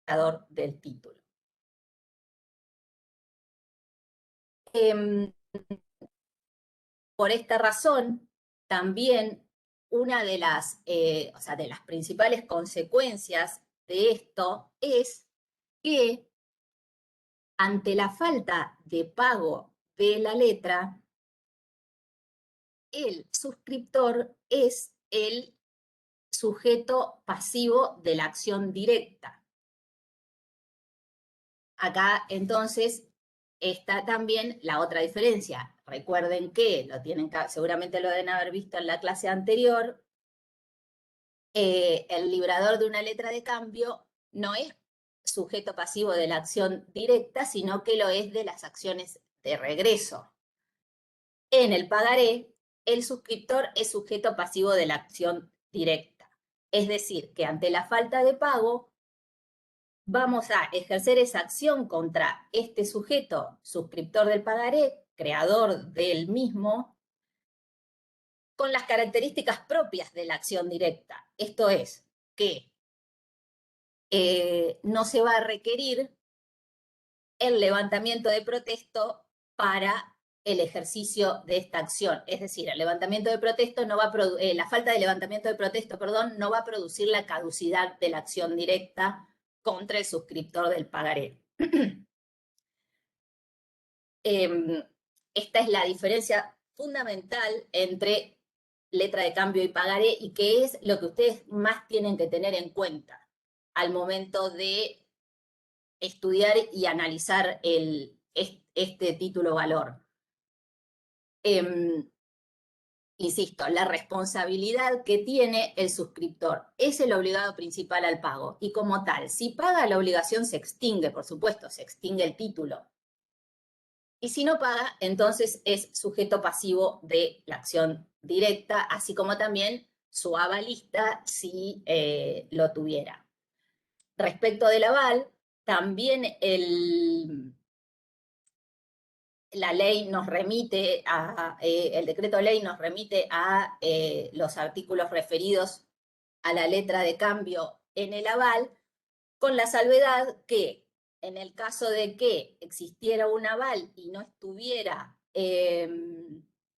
creador del título. Por esta razón, también una de las, de las principales consecuencias de esto es que ante la falta de pago de la letra, el suscriptor es el sujeto pasivo de la acción directa. Acá entonces está también la otra diferencia. Recuerden que seguramente lo deben haber visto en la clase anterior, el librador de una letra de cambio no es sujeto pasivo de la acción directa, sino que lo es de las acciones de regreso. En el pagaré, el suscriptor es sujeto pasivo de la acción directa. Es decir, que ante la falta de pago, vamos a ejercer esa acción contra este sujeto, suscriptor del pagaré, creador del mismo, con las características propias de la acción directa. Esto es, que no se va a requerir el levantamiento de protesto para el ejercicio de esta acción. Es decir, el levantamiento de protesto no va a la falta de levantamiento de protesto, perdón, no va a producir la caducidad de la acción directa contra el suscriptor del pagaré. Esta es la diferencia fundamental entre letra de cambio y pagaré, y que es lo que ustedes más tienen que tener en cuenta al momento de estudiar y analizar este título valor. Insisto, la responsabilidad que tiene el suscriptor es el obligado principal al pago, y como tal, si paga, la obligación se extingue, por supuesto, se extingue el título. Y si no paga, entonces es sujeto pasivo de la acción directa, así como también su avalista si lo tuviera. Respecto del aval, también la ley nos remite el decreto ley nos remite a los artículos referidos a la letra de cambio en el aval, con la salvedad que en el caso de que existiera un aval y no estuviera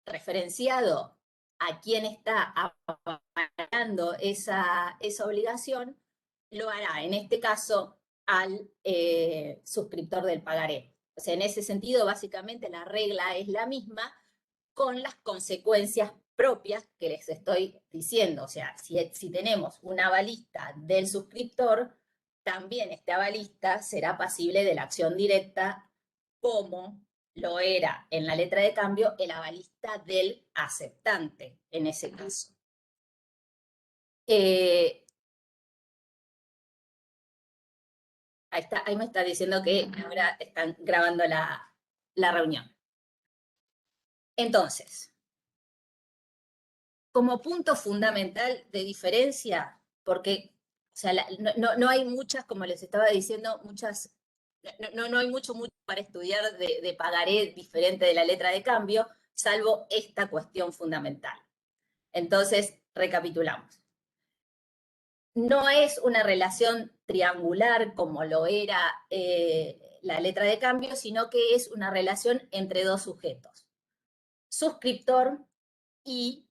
referenciado a quien está avalando esa obligación, lo hará en este caso al suscriptor del pagaré. O sea, en ese sentido, básicamente la regla es la misma, con las consecuencias propias que les estoy diciendo. O sea, si tenemos un avalista del suscriptor, también este avalista será pasible de la acción directa, como lo era en la letra de cambio el avalista del aceptante en ese caso. Ahí me está diciendo que ahora están grabando la reunión. Entonces, como punto fundamental de diferencia, porque o sea, no hay muchas, como les estaba diciendo, no hay mucho para estudiar de pagaré diferente de la letra de cambio, salvo esta cuestión fundamental. Entonces, recapitulamos. No es una relación triangular como lo era la letra de cambio, sino que es una relación entre dos sujetos, suscriptor y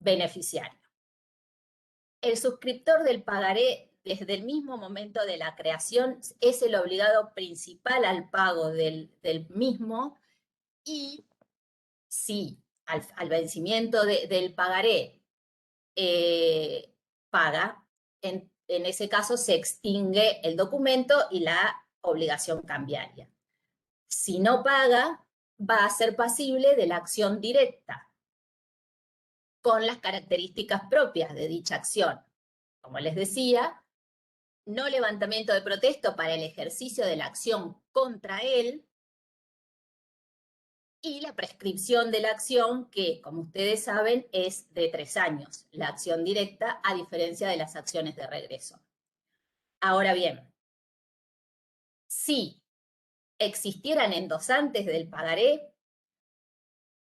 beneficiario. El suscriptor del pagaré, desde el mismo momento de la creación, es el obligado principal al pago del mismo, y si al vencimiento del pagaré paga, en ese caso se extingue el documento y la obligación cambiaria. Si no paga, va a ser pasible de la acción directa, con las características propias de dicha acción. Como les decía, no levantamiento de protesto para el ejercicio de la acción contra él, y la prescripción de la acción, que, como ustedes saben, es de 3 años, la acción directa, a diferencia de las acciones de regreso. Ahora bien, si existieran endosantes del pagaré,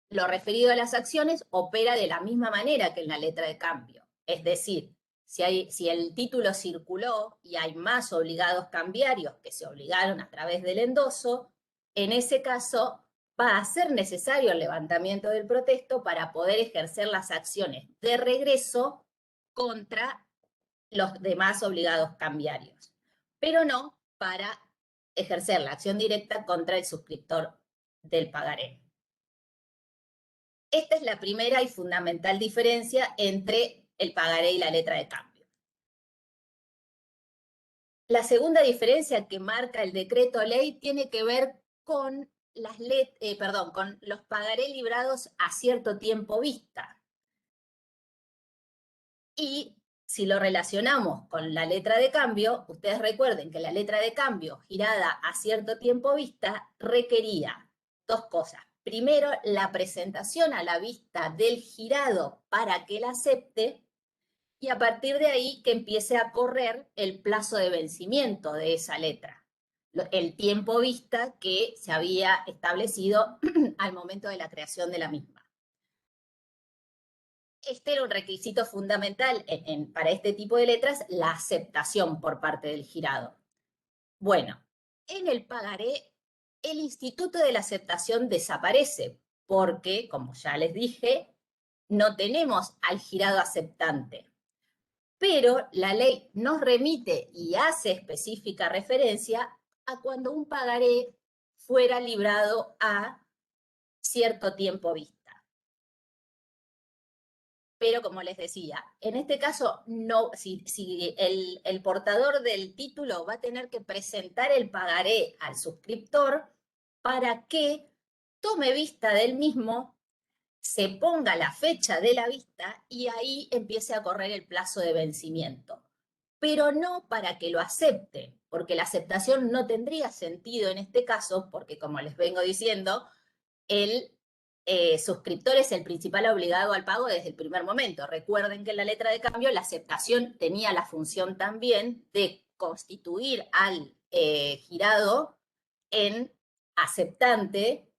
lo referido a las acciones opera de la misma manera que en la letra de cambio. Es decir, si el título circuló y hay más obligados cambiarios que se obligaron a través del endoso, en ese caso va a ser necesario el levantamiento del protesto para poder ejercer las acciones de regreso contra los demás obligados cambiarios, pero no para ejercer la acción directa contra el suscriptor del pagaré. Esta es la primera y fundamental diferencia entre el pagaré y la letra de cambio. La segunda diferencia que marca el decreto ley tiene que ver con con los pagaré librados a cierto tiempo vista. Y si lo relacionamos con la letra de cambio, ustedes recuerden que la letra de cambio girada a cierto tiempo vista requería dos cosas. Primero, la presentación a la vista del girado para que la acepte, y a partir de ahí que empiece a correr el plazo de vencimiento de esa letra, el tiempo vista que se había establecido al momento de la creación de la misma. Este era un requisito fundamental para este tipo de letras, la aceptación por parte del girado. Bueno, en el pagaré, el instituto de la aceptación desaparece porque, como ya les dije, no tenemos al girado aceptante. Pero la ley nos remite y hace específica referencia a cuando un pagaré fuera librado a cierto tiempo vista. Pero como les decía, en este caso, no, si el portador del título va a tener que presentar el pagaré al suscriptor para que tome vista del mismo, se ponga la fecha de la vista y ahí empiece a correr el plazo de vencimiento. Pero no para que lo acepte, porque la aceptación no tendría sentido en este caso, porque como les vengo diciendo, el suscriptor es el principal obligado al pago desde el primer momento. Recuerden que en la letra de cambio la aceptación tenía la función también de constituir al girado en aceptante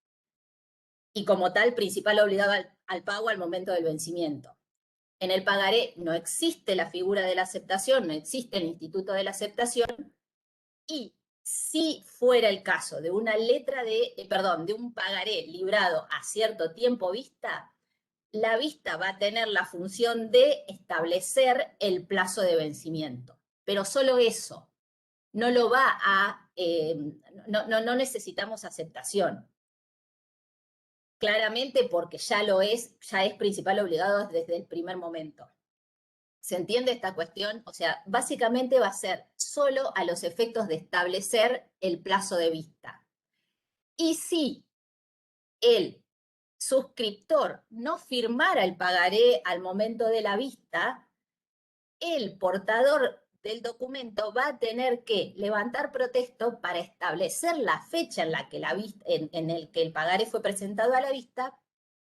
y como tal principal obligado al pago al momento del vencimiento. En el pagaré no existe la figura de la aceptación, no existe el instituto de la aceptación, y si fuera el caso de una letra de un pagaré librado a cierto tiempo vista, la vista va a tener la función de establecer el plazo de vencimiento. Pero solo eso, no lo va a, no necesitamos aceptación. Claramente porque ya es principal obligado desde el primer momento. ¿Se entiende esta cuestión? O sea, básicamente va a ser solo a los efectos de establecer el plazo de vista. Y si el suscriptor no firmara el pagaré al momento de la vista, el portador del documento va a tener que levantar protesto para establecer la fecha en la que en el que el pagaré fue presentado a la vista,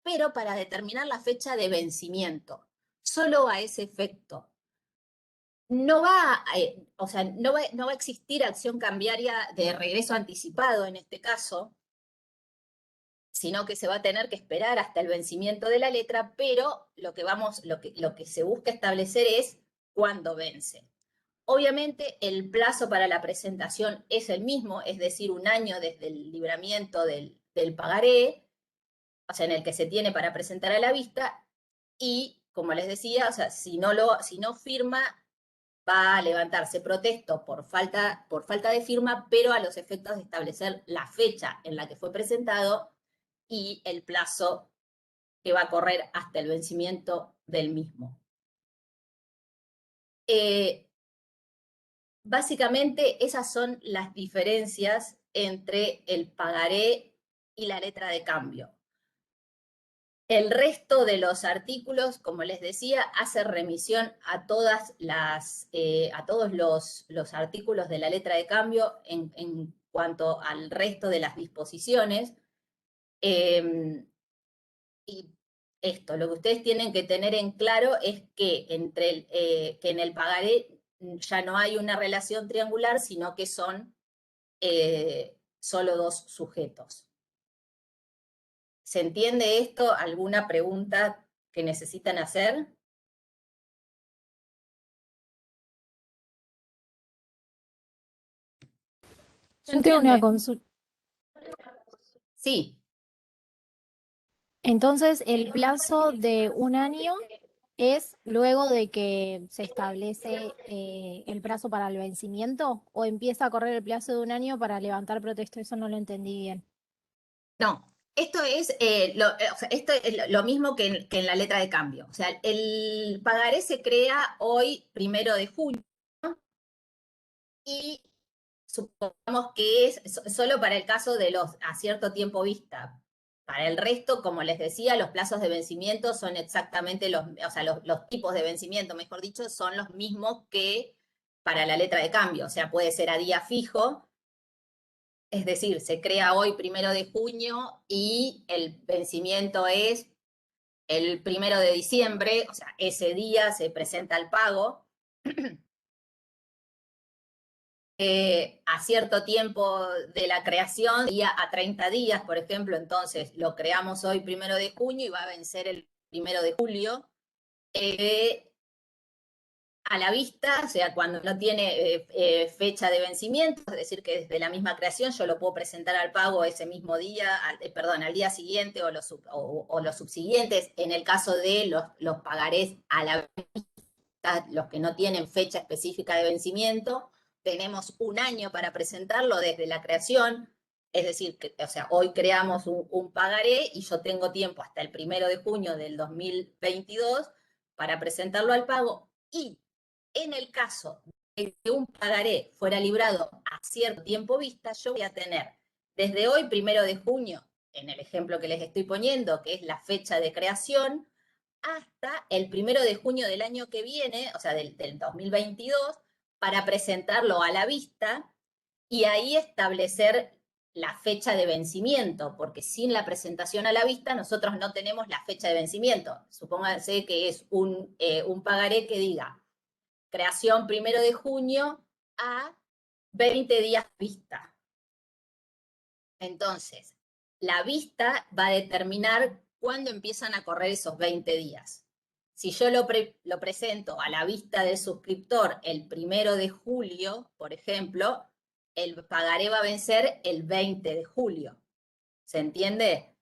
pero para determinar la fecha de vencimiento. Solo a ese efecto. No va, o sea, no va a existir acción cambiaria de regreso anticipado en este caso, sino que se va a tener que esperar hasta el vencimiento de la letra, pero lo que se busca establecer es cuándo vence. Obviamente el plazo para la presentación es el mismo, es decir, 1 año desde el libramiento del pagaré, o sea, en el que se tiene para presentar a la vista, y como les decía, o sea, si no firma, va a levantarse protesto por falta de firma, pero a los efectos de establecer la fecha en la que fue presentado y el plazo que va a correr hasta el vencimiento del mismo. Básicamente esas son las diferencias entre el pagaré y la letra de cambio. El resto de los artículos, como les decía, hace remisión a todos los artículos de la letra de cambio en cuanto al resto de las disposiciones. Y lo que ustedes tienen que tener en claro es que, que en el pagaré ya no hay una relación triangular, sino que son solo dos sujetos. ¿Se entiende esto? ¿Alguna pregunta que necesitan hacer? ¿Se Yo tengo una entiende? consulta. Sí. Entonces, el plazo de un año es luego de que se establece el plazo para el vencimiento o empieza a correr el plazo de un año para levantar protesta. Eso no lo entendí bien. No, esto es, o sea, esto es lo mismo que en la letra de cambio. O sea, el pagaré se crea hoy, 1 de junio, y supongamos que es solo para el caso de los a cierto tiempo vista. Para el resto, como les decía, los plazos de vencimiento son exactamente o sea, los tipos de vencimiento, mejor dicho, son los mismos que para la letra de cambio. O sea, puede ser a día fijo, es decir, se crea hoy 1 de junio y el vencimiento es el 1 de diciembre, o sea, ese día se presenta el pago. A cierto tiempo de la creación, a 30 días, por ejemplo, entonces lo creamos hoy 1 de junio y va a vencer el 1 de julio. Eh, a la vista, o sea, cuando no tiene fecha de vencimiento, es decir, que desde la misma creación yo lo puedo presentar al pago ese mismo día, perdón, al día siguiente o los subsiguientes, en el caso de los pagarés a la vista, los que no tienen fecha específica de vencimiento, tenemos un año para presentarlo desde la creación, es decir, que, o sea, hoy creamos un pagaré y yo tengo tiempo hasta el 1 de junio del 2022 para presentarlo al pago y en el caso de que un pagaré fuera librado a cierto tiempo vista, yo voy a tener desde hoy, 1 de junio, en el ejemplo que les estoy poniendo, que es la fecha de creación, hasta el 1 de junio del año que viene, o sea, del 2022, para presentarlo a la vista y ahí establecer la fecha de vencimiento, porque sin la presentación a la vista nosotros no tenemos la fecha de vencimiento. Supónganse que es un pagaré que diga creación 1 de junio a 20 días vista. Entonces, la vista va a determinar cuándo empiezan a correr esos 20 días. Si yo lo presento a la vista del suscriptor el 1 de julio, por ejemplo, el pagaré va a vencer el 20 de julio. ¿Se entiende?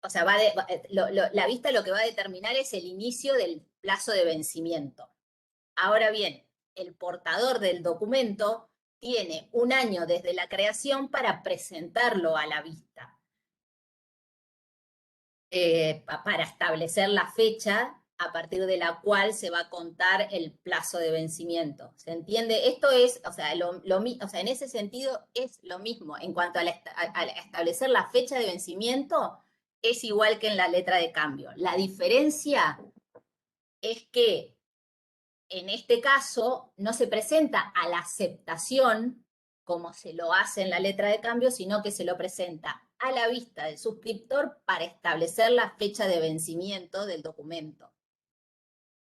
O sea, la vista lo que va a determinar es el inicio del plazo de vencimiento. Ahora bien, el portador del documento tiene un año desde la creación para presentarlo a la vista, para establecer la fecha a partir de la cual se va a contar el plazo de vencimiento. ¿Se entiende? Esto es, o sea, o sea, en ese sentido es lo mismo. En cuanto a establecer la fecha de vencimiento, es igual que en la letra de cambio. La diferencia es que en este caso no se presenta a la aceptación como se lo hace en la letra de cambio, sino que se lo presenta a la vista del suscriptor para establecer la fecha de vencimiento del documento.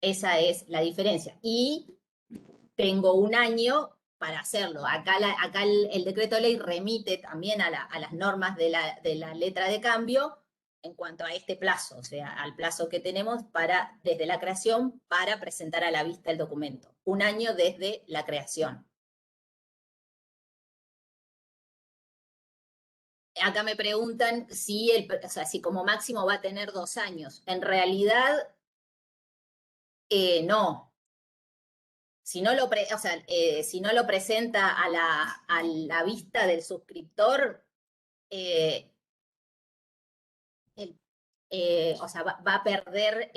Esa es la diferencia. Y tengo un año para hacerlo. Acá el decreto de ley remite también a las normas de la letra de cambio en cuanto a este plazo, o sea, al plazo que tenemos desde la creación para presentar a la vista el documento. Un año desde la creación. Acá me preguntan o sea, si como máximo va a tener 2 años. En realidad, no. Si no o sea, si no lo presenta a la vista del suscriptor, eh, o sea, va a perder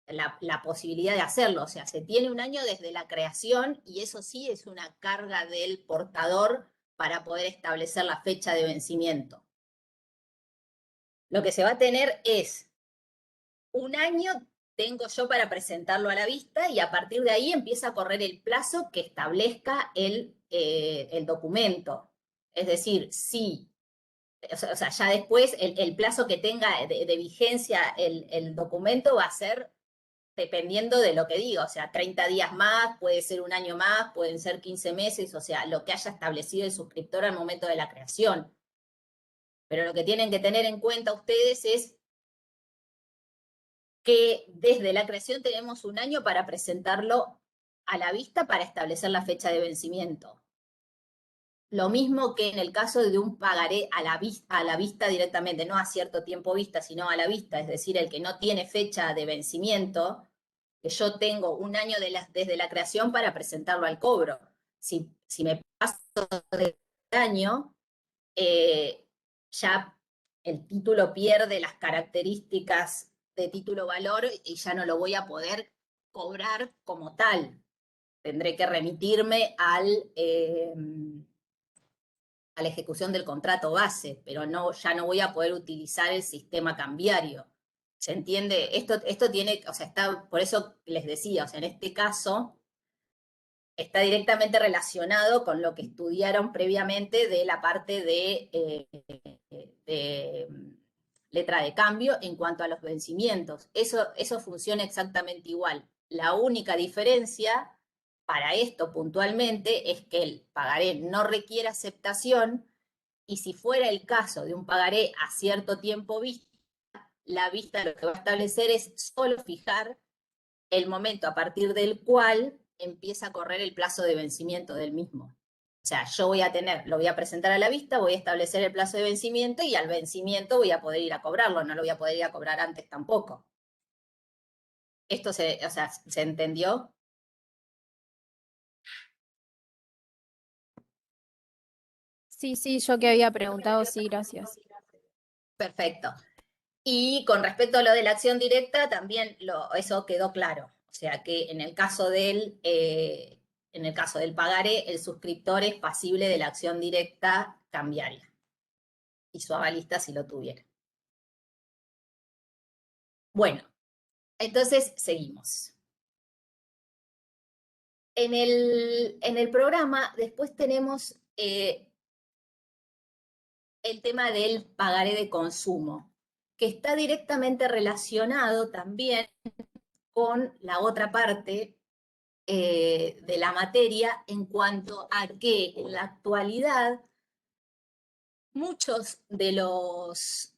la posibilidad de hacerlo. O sea, se tiene un año desde la creación y eso sí es una carga del portador para poder establecer la fecha de vencimiento. Lo que se va a tener es un año tengo yo para presentarlo a la vista y a partir de ahí empieza a correr el plazo que establezca el documento. Es decir, si o sea, ya después el plazo que tenga de vigencia el documento va a ser dependiendo de lo que diga, o sea, 30 días más, puede ser un año más, pueden ser 15 meses, o sea, lo que haya establecido el suscriptor al momento de la creación. Pero lo que tienen que tener en cuenta ustedes es que desde la creación tenemos un año para presentarlo a la vista para establecer la fecha de vencimiento. Lo mismo que en el caso de un pagaré a la vista directamente, no a cierto tiempo vista, sino a la vista, es decir, el que no tiene fecha de vencimiento, que yo tengo un año desde la creación para presentarlo al cobro. Si me paso de año, ya el título pierde las características de título valor y ya no lo voy a poder cobrar como tal. Tendré que remitirme a la ejecución del contrato base, pero no, ya no voy a poder utilizar el sistema cambiario. ¿Se entiende? Esto tiene, o sea, está, por eso les decía, o sea, en este caso está directamente relacionado con lo que estudiaron previamente de la parte de letra de cambio en cuanto a los vencimientos. Eso funciona exactamente igual. La única diferencia para esto puntualmente es que el pagaré no requiere aceptación y si fuera el caso de un pagaré a cierto tiempo vista, la vista lo que va a establecer es solo fijar el momento a partir del cual empieza a correr el plazo de vencimiento del mismo. O sea, yo voy a tener, lo voy a presentar a la vista, voy a establecer el plazo de vencimiento y al vencimiento voy a poder ir a cobrarlo, no lo voy a poder ir a cobrar antes tampoco. Esto o sea, ¿se entendió? Sí, sí, yo que había preguntado, sí, gracias. Perfecto. Y con respecto a lo de la acción directa, también eso quedó claro. O sea que en el caso del pagaré, el suscriptor es pasible de la acción directa cambiaria. Y su avalista si lo tuviera. Bueno, entonces seguimos. En el programa después tenemos el tema del pagaré de consumo, que está directamente relacionado también con la otra parte de la materia en cuanto a que en la actualidad muchos de los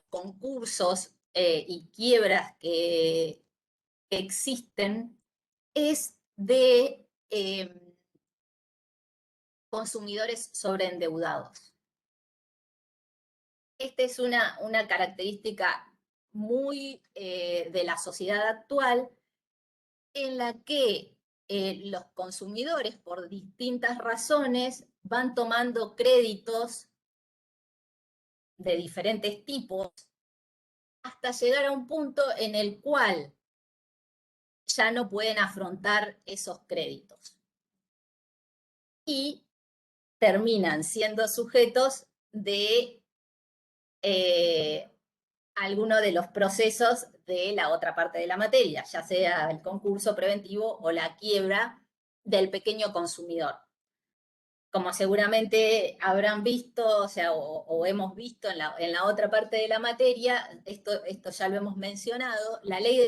concursos y quiebras que existen es de consumidores sobreendeudados. Esta es una característica muy de la sociedad actual en la que los consumidores, por distintas razones, van tomando créditos de diferentes tipos hasta llegar a un punto en el cual ya no pueden afrontar esos créditos y terminan siendo sujetos de alguno de los procesos de la otra parte de la materia, ya sea el concurso preventivo o la quiebra del pequeño consumidor. Como seguramente habrán visto, o sea, o hemos visto en la otra parte de la materia, esto ya lo hemos mencionado, la ley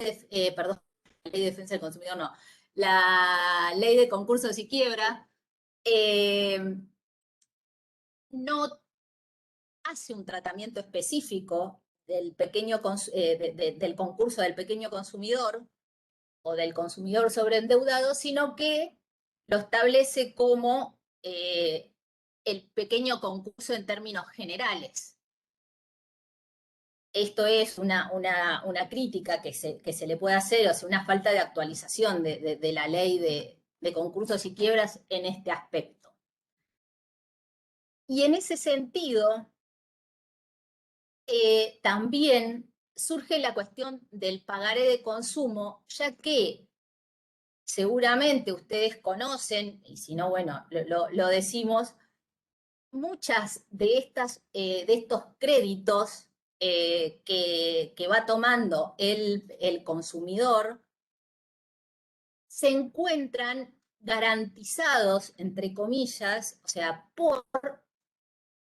perdón, la ley de defensa del consumidor no, la ley de concursos y quiebra no hace un tratamiento específico del del concurso del pequeño consumidor o del consumidor sobreendeudado, sino que lo establece como el pequeño concurso en términos generales. Esto es una crítica que se le puede hacer, o sea, una falta de actualización de la ley de concursos y quiebras en este aspecto. Y en ese sentido, también surge la cuestión del pagaré de consumo, ya que seguramente ustedes conocen, y si no, bueno, lo decimos, muchas de estos créditos que va tomando el consumidor se encuentran garantizados, entre comillas, o sea, por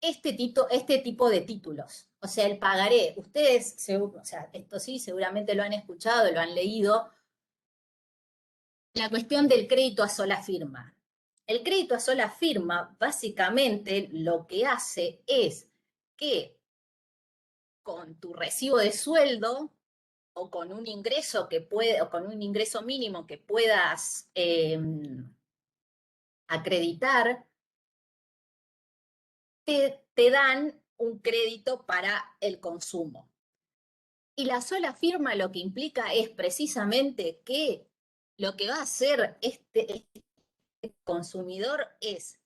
este tipo de títulos. O sea, el pagaré, ustedes, o sea, esto sí, seguramente lo han escuchado, lo han leído, la cuestión del crédito a sola firma. El crédito a sola firma básicamente lo que hace es que con tu recibo de sueldo o con un ingreso o con un ingreso mínimo que puedas acreditar, te dan un crédito para el consumo. Y la sola firma lo que implica es precisamente que lo que va a hacer este consumidor es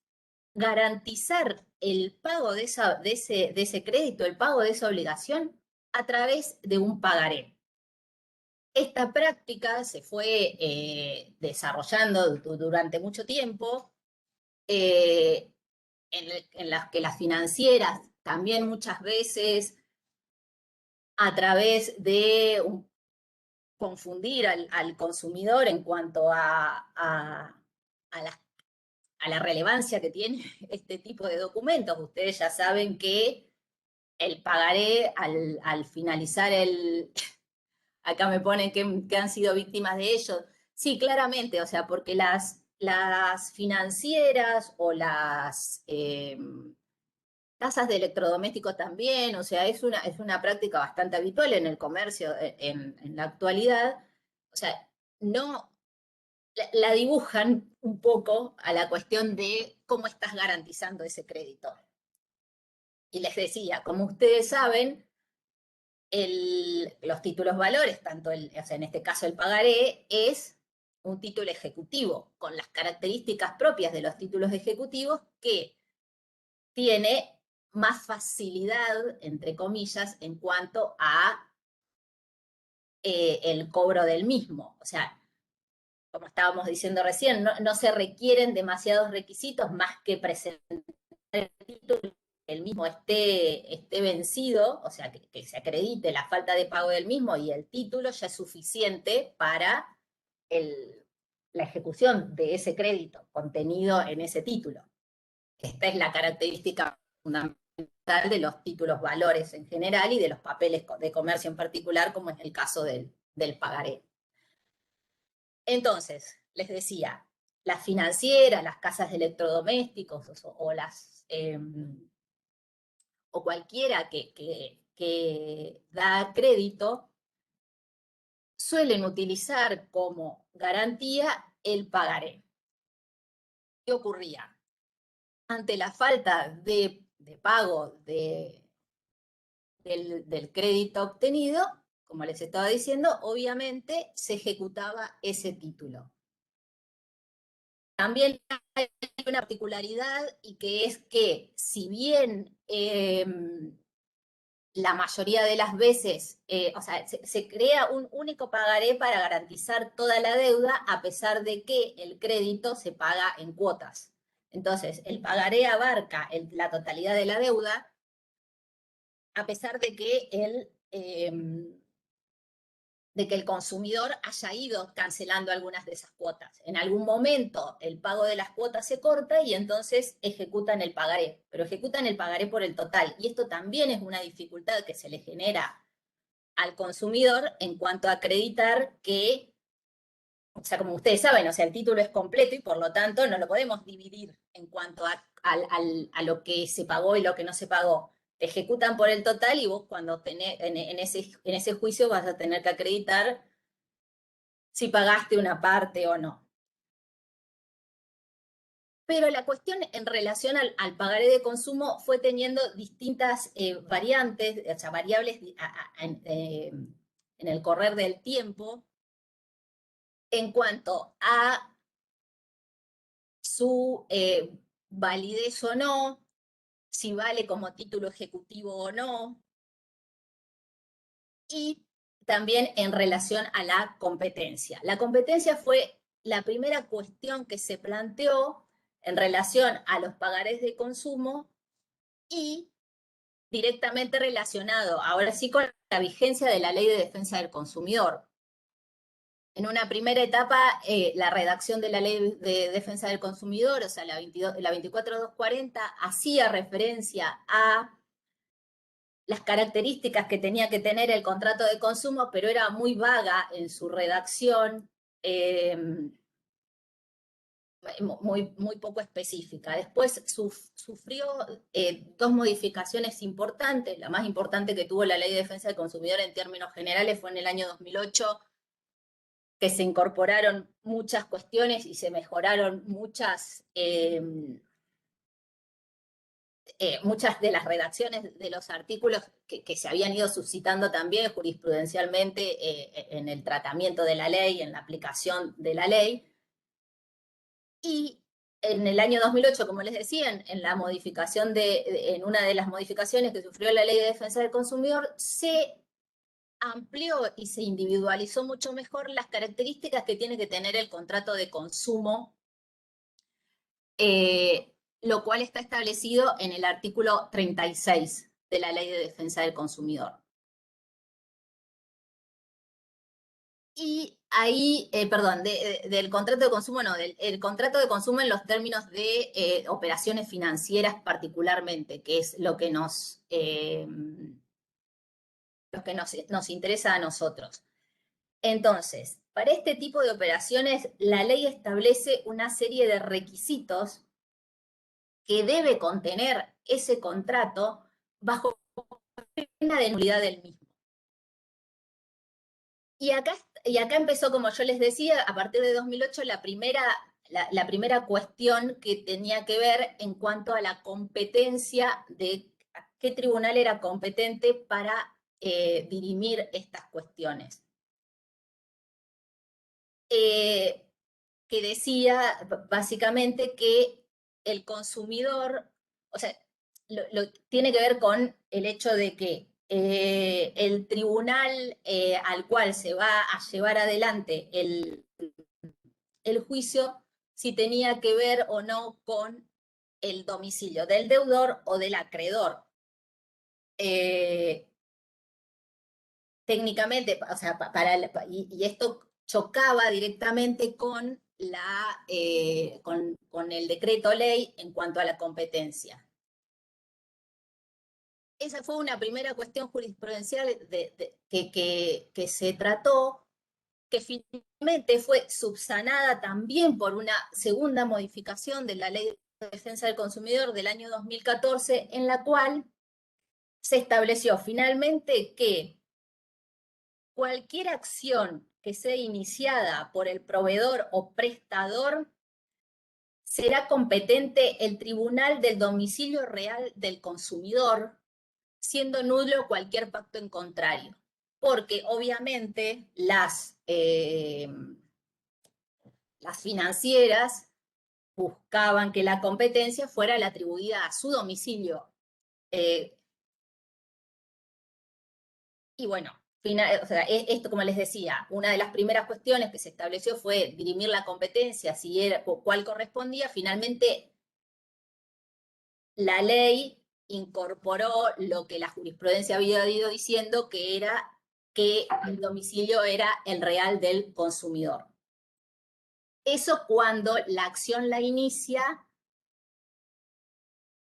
garantizar el pago de ese crédito, el pago de esa obligación, a través de un pagaré. Esta práctica se fue desarrollando durante mucho tiempo, en las que las financieras también muchas veces, a través de confundir al consumidor en cuanto a la relevancia que tiene este tipo de documentos. Ustedes ya saben que el pagaré al finalizar acá me ponen que han sido víctimas de ello. Sí, claramente, o sea, porque las financieras o las casas de electrodomésticos también, o sea, es una práctica bastante habitual en el comercio en la actualidad. O sea, no la dibujan un poco a la cuestión de cómo estás garantizando ese crédito. Y les decía, como ustedes saben, los títulos valores, o sea, en este caso el pagaré, es un título ejecutivo con las características propias de los títulos ejecutivos, que tiene más facilidad, entre comillas, en cuanto a el cobro del mismo. O sea, como estábamos diciendo recién, no se requieren demasiados requisitos más que presentar el título, que el mismo esté vencido, o sea, que se acredite la falta de pago del mismo, y el título ya es suficiente para la ejecución de ese crédito contenido en ese título. Esta es la característica fundamental de los títulos valores en general y de los papeles de comercio en particular, como es el caso del pagaré. Entonces, les decía, las financieras, las casas de electrodomésticos o cualquiera que da crédito, suelen utilizar como garantía el pagaré. ¿Qué ocurría? Ante la falta de pago del crédito obtenido, como les estaba diciendo, obviamente se ejecutaba ese título. También hay una particularidad, y que es que, si bien la mayoría de las veces, o sea, se crea un único pagaré para garantizar toda la deuda, a pesar de que el crédito se paga en cuotas. Entonces, el pagaré abarca la totalidad de la deuda, a pesar de que el consumidor haya ido cancelando algunas de esas cuotas. En algún momento el pago de las cuotas se corta y entonces ejecutan el pagaré, pero ejecutan el pagaré por el total. Y esto también es una dificultad que se le genera al consumidor en cuanto a acreditar que, o sea, como ustedes saben, o sea, el título es completo y por lo tanto no lo podemos dividir en cuanto a lo que se pagó y lo que no se pagó. Te ejecutan por el total y vos, cuando tenés, en ese juicio, vas a tener que acreditar si pagaste una parte o no. Pero la cuestión en relación al pagaré de consumo fue teniendo distintas variantes, o sea, variables en el correr del tiempo, en cuanto a su validez o no, si vale como título ejecutivo o no, y también en relación a la competencia. La competencia fue la primera cuestión que se planteó en relación a los pagarés de consumo, y directamente relacionado, ahora sí, con la vigencia de la Ley de Defensa del Consumidor. En una primera etapa, la redacción de la Ley de Defensa del Consumidor, o sea, la 24240, hacía referencia a las características que tenía que tener el contrato de consumo, pero era muy vaga en su redacción, muy poco específica. Después sufrió dos modificaciones importantes. La más importante que tuvo la Ley de Defensa del Consumidor en términos generales fue en el año 2008, que se incorporaron muchas cuestiones y se mejoraron muchas de las redacciones de los artículos que se habían ido suscitando también jurisprudencialmente en el tratamiento de la ley, en la aplicación de la ley. Y en el año 2008, como les decía, en la modificación en una de las modificaciones que sufrió la Ley de Defensa del Consumidor, se amplió y se individualizó mucho mejor las características que tiene que tener el contrato de consumo, lo cual está establecido en el artículo 36 de la Ley de Defensa del Consumidor. Y ahí, perdón, del contrato de consumo, no, el contrato de consumo en los términos de operaciones financieras particularmente, que es lo que nos interesa a nosotros. Entonces, para este tipo de operaciones, la ley establece una serie de requisitos que debe contener ese contrato bajo pena de nulidad del mismo. Y acá empezó, como yo les decía, a partir de 2008, la primera cuestión que tenía que ver en cuanto a la competencia de qué tribunal era competente para dirimir estas cuestiones. Que decía básicamente que el consumidor, o sea, tiene que ver con el hecho de que el tribunal al cual se va a llevar adelante el juicio, si tenía que ver o no con el domicilio del deudor o del acreedor. Técnicamente, o sea, y esto chocaba directamente con con el decreto ley en cuanto a la competencia. Esa fue una primera cuestión jurisprudencial que se trató, que finalmente fue subsanada también por una segunda modificación de la Ley de Defensa del Consumidor del año 2014, en la cual se estableció finalmente que cualquier acción que sea iniciada por el proveedor o prestador será competente el tribunal del domicilio real del consumidor, siendo nulo cualquier pacto en contrario. Porque obviamente las financieras buscaban que la competencia fuera la atribuida a su domicilio. Y bueno, o sea, esto, como les decía, una de las primeras cuestiones que se estableció fue dirimir la competencia, si era o cuál correspondía. Finalmente, la ley incorporó lo que la jurisprudencia había ido diciendo, que era que el domicilio era el real del consumidor. Eso cuando la acción la inicia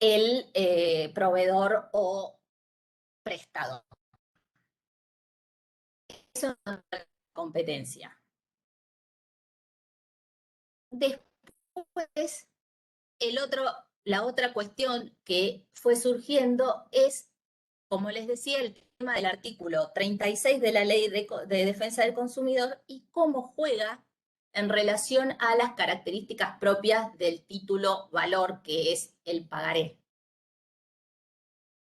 el proveedor o prestador. Eso es la competencia. Después, la otra cuestión que fue surgiendo es, como les decía, el tema del artículo 36 de la Ley de Defensa del Consumidor y cómo juega en relación a las características propias del título valor, que es el pagaré.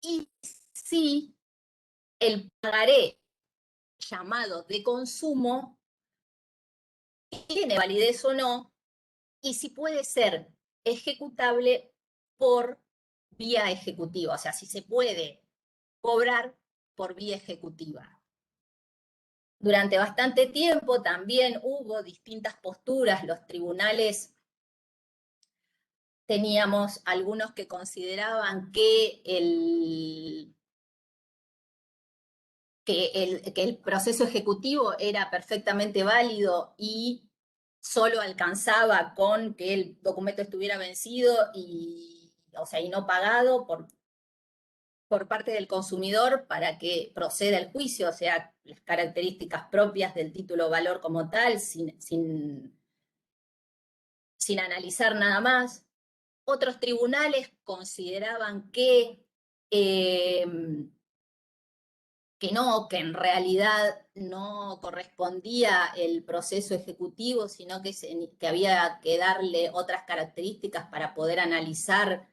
Y si el pagaré llamado de consumo tiene validez o no, y si puede ser ejecutable por vía ejecutiva, o sea, si se puede cobrar por vía ejecutiva. Durante bastante tiempo también hubo distintas posturas. Los tribunales, teníamos algunos que consideraban que el proceso ejecutivo era perfectamente válido y solo alcanzaba con que el documento estuviera vencido y no pagado por parte del consumidor para que proceda el juicio, o sea, las características propias del título valor como tal, sin analizar nada más. Otros tribunales consideraban que que en realidad no correspondía el proceso ejecutivo, sino que había que darle otras características para poder analizar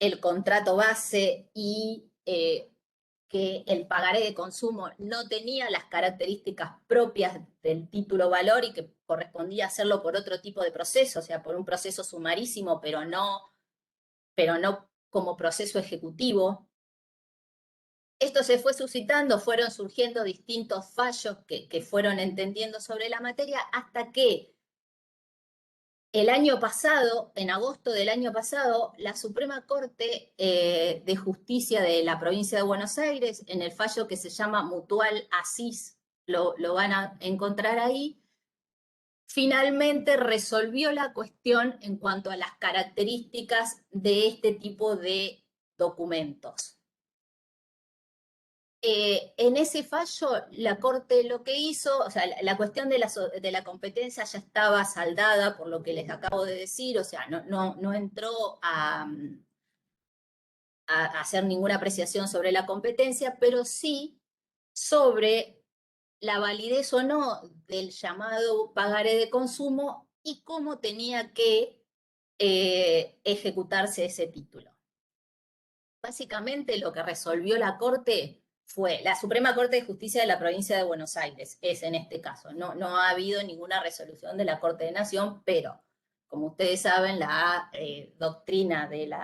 el contrato base y que el pagaré de consumo no tenía las características propias del título valor y que correspondía hacerlo por otro tipo de proceso, o sea, por un proceso sumarísimo, pero no como proceso ejecutivo. Esto se fue suscitando, fueron surgiendo distintos fallos que fueron entendiendo sobre la materia hasta que el año pasado, en agosto del año pasado, la Suprema Corte de Justicia de la provincia de Buenos Aires, en el fallo que se llama Mutual Asís, lo van a encontrar ahí, finalmente resolvió la cuestión en cuanto a las características de este tipo de documentos. En ese fallo, la Corte lo que hizo, o sea, la cuestión de la competencia ya estaba saldada por lo que les acabo de decir, o sea, no entró a hacer ninguna apreciación sobre la competencia, pero sí sobre la validez o no del llamado pagaré de consumo y cómo tenía que ejecutarse ese título. Básicamente lo que resolvió la Corte fue, la Suprema Corte de Justicia de la provincia de Buenos Aires, es en este caso. No ha habido ninguna resolución de la Corte de Nación, pero como ustedes saben, la doctrina del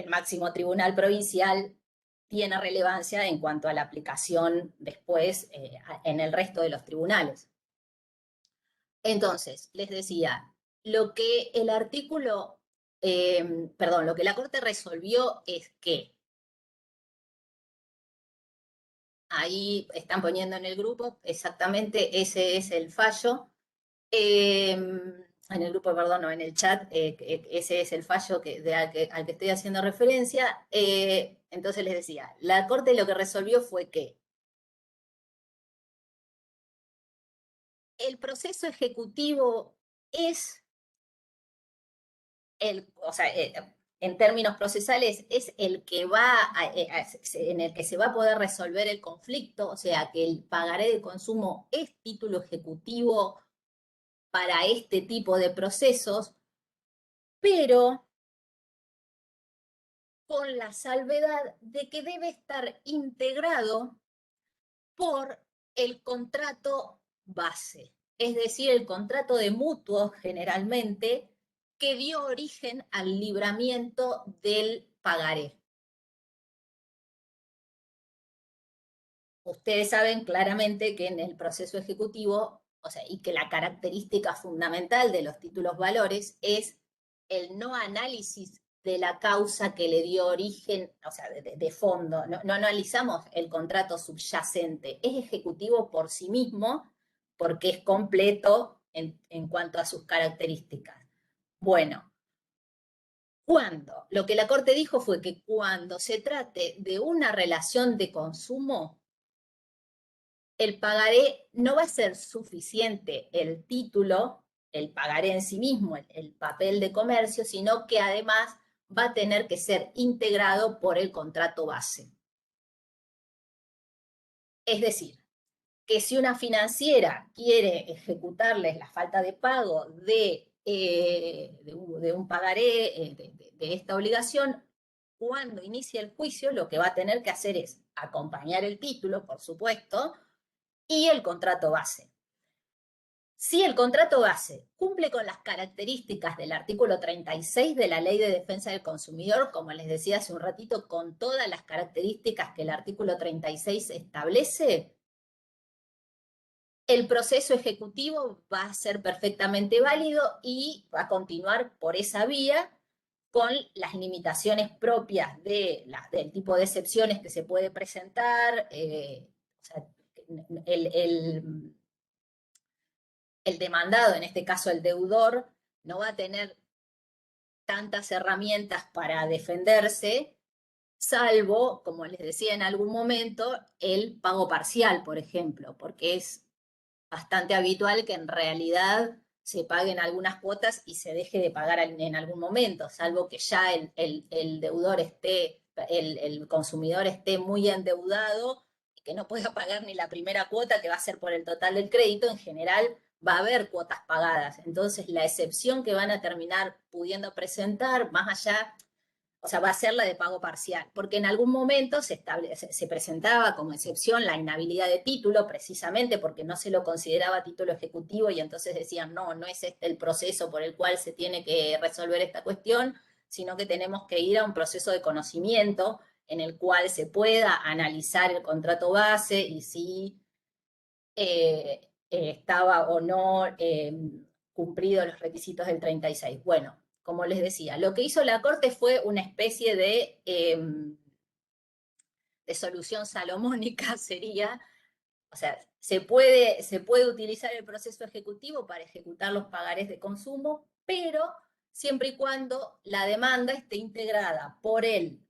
máximo tribunal provincial tiene relevancia en cuanto a la aplicación después en el resto de los tribunales. Entonces, les decía, lo que el artículo, lo que la Corte resolvió es que ahí están poniendo en el grupo, exactamente ese es el fallo. En el grupo, perdón, no, en el chat, ese es el fallo al que estoy haciendo referencia. Entonces les decía, la Corte lo que resolvió fue que el proceso ejecutivo es o sea, en términos procesales, es el que en el que se va a poder resolver el conflicto, o sea, que el pagaré de consumo es título ejecutivo para este tipo de procesos, pero con la salvedad de que debe estar integrado por el contrato base, es decir, el contrato de mutuo generalmente que dio origen al libramiento del pagaré. Ustedes saben claramente que en el proceso ejecutivo, o sea, y que la característica fundamental de los títulos valores es el no análisis de la causa que le dio origen, o sea, de fondo. No analizamos el contrato subyacente, es ejecutivo por sí mismo porque es completo en cuanto a sus características. Bueno, lo que la Corte dijo fue que cuando se trate de una relación de consumo, el pagaré no va a ser suficiente el título, el pagaré en sí mismo, el papel de comercio, sino que además va a tener que ser integrado por el contrato base. Es decir, que si una financiera quiere ejecutarles la falta de pago de un pagaré de esta obligación, cuando inicie el juicio, lo que va a tener que hacer es acompañar el título, por supuesto, y el contrato base. Si el contrato base cumple con las características del artículo 36 de la Ley de Defensa del Consumidor, como les decía hace un ratito, con todas las características que el artículo 36 establece, el proceso ejecutivo va a ser perfectamente válido y va a continuar por esa vía con las limitaciones propias del tipo de excepciones que se puede presentar, o sea, el demandado, en este caso el deudor, no va a tener tantas herramientas para defenderse, salvo, como les decía en algún momento, el pago parcial, por ejemplo, porque es bastante habitual que en realidad se paguen algunas cuotas y se deje de pagar en algún momento, salvo que ya el deudor esté el consumidor esté muy endeudado y que no pueda pagar ni la primera cuota, que va a ser por el total del crédito, en general va a haber cuotas pagadas. Entonces, la excepción que van a terminar pudiendo presentar, más allá, o sea, va a ser la de pago parcial, porque en algún momento se presentaba como excepción la inhabilidad de título, precisamente porque no se lo consideraba título ejecutivo y entonces decían, no, no es este el proceso por el cual se tiene que resolver esta cuestión, sino que tenemos que ir a un proceso de conocimiento en el cual se pueda analizar el contrato base y si estaba o no cumplido los requisitos del 36. Bueno, como les decía, lo que hizo la Corte fue una especie de solución salomónica, sería, o sea, se puede utilizar el proceso ejecutivo para ejecutar los pagarés de consumo, pero siempre y cuando la demanda esté integrada por el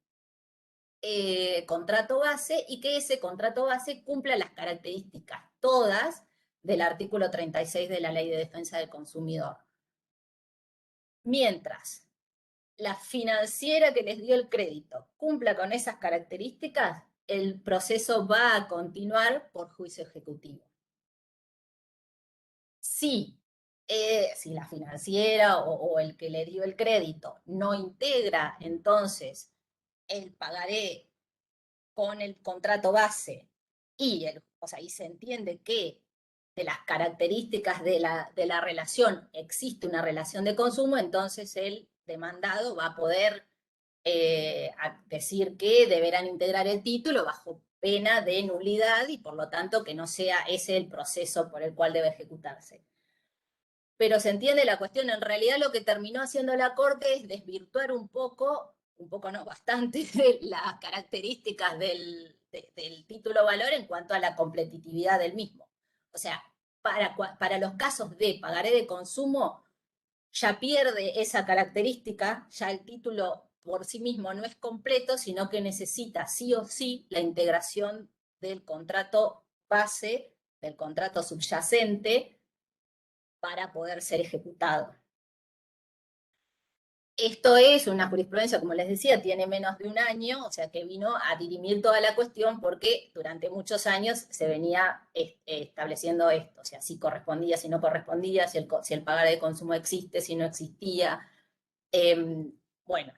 contrato base y que ese contrato base cumpla las características todas del artículo 36 de la Ley de Defensa del Consumidor. Mientras la financiera que les dio el crédito cumpla con esas características, el proceso va a continuar por juicio ejecutivo. Si la financiera o el que le dio el crédito no integra entonces el pagaré con el contrato base y se entiende que de las características de la relación existe una relación de consumo, entonces el demandado va a poder decir que deberán integrar el título bajo pena de nulidad y por lo tanto que no sea ese el proceso por el cual debe ejecutarse. Pero se entiende la cuestión, en realidad lo que terminó haciendo la Corte es desvirtuar un poco no, bastante, las características del título valor en cuanto a la competitividad del mismo. O sea, para los casos de pagaré de consumo, ya pierde esa característica, ya el título por sí mismo no es completo, sino que necesita sí o sí la integración del contrato base, del contrato subyacente, para poder ser ejecutado. Esto es una jurisprudencia, como les decía, tiene menos de un año, o sea que vino a dirimir toda la cuestión porque durante muchos años se venía estableciendo esto, o sea, si correspondía, si no correspondía, si el pagar de consumo existe, si no existía. Bueno,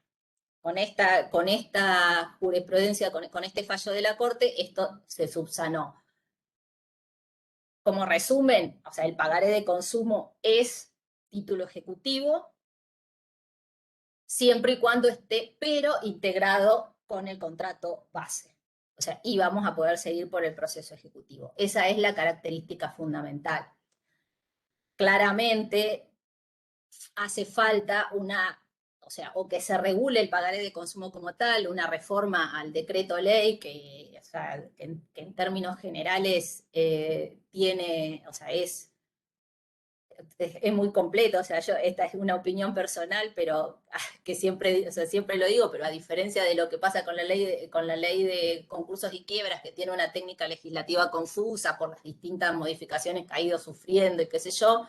con esta jurisprudencia, con este fallo de la Corte, esto se subsanó. Como resumen, o sea, el pagaré de consumo es título ejecutivo, siempre y cuando esté, pero integrado con el contrato base. O sea, y vamos a poder seguir por el proceso ejecutivo. Esa es la característica fundamental. Claramente hace falta o que se regule el pagaré de consumo como tal, una reforma al decreto ley que en términos generales es muy completo, o sea, esta es una opinión personal, pero que siempre lo digo, pero a diferencia de lo que pasa con la ley de concursos y quiebras, que tiene una técnica legislativa confusa por las distintas modificaciones que ha ido sufriendo y qué sé yo,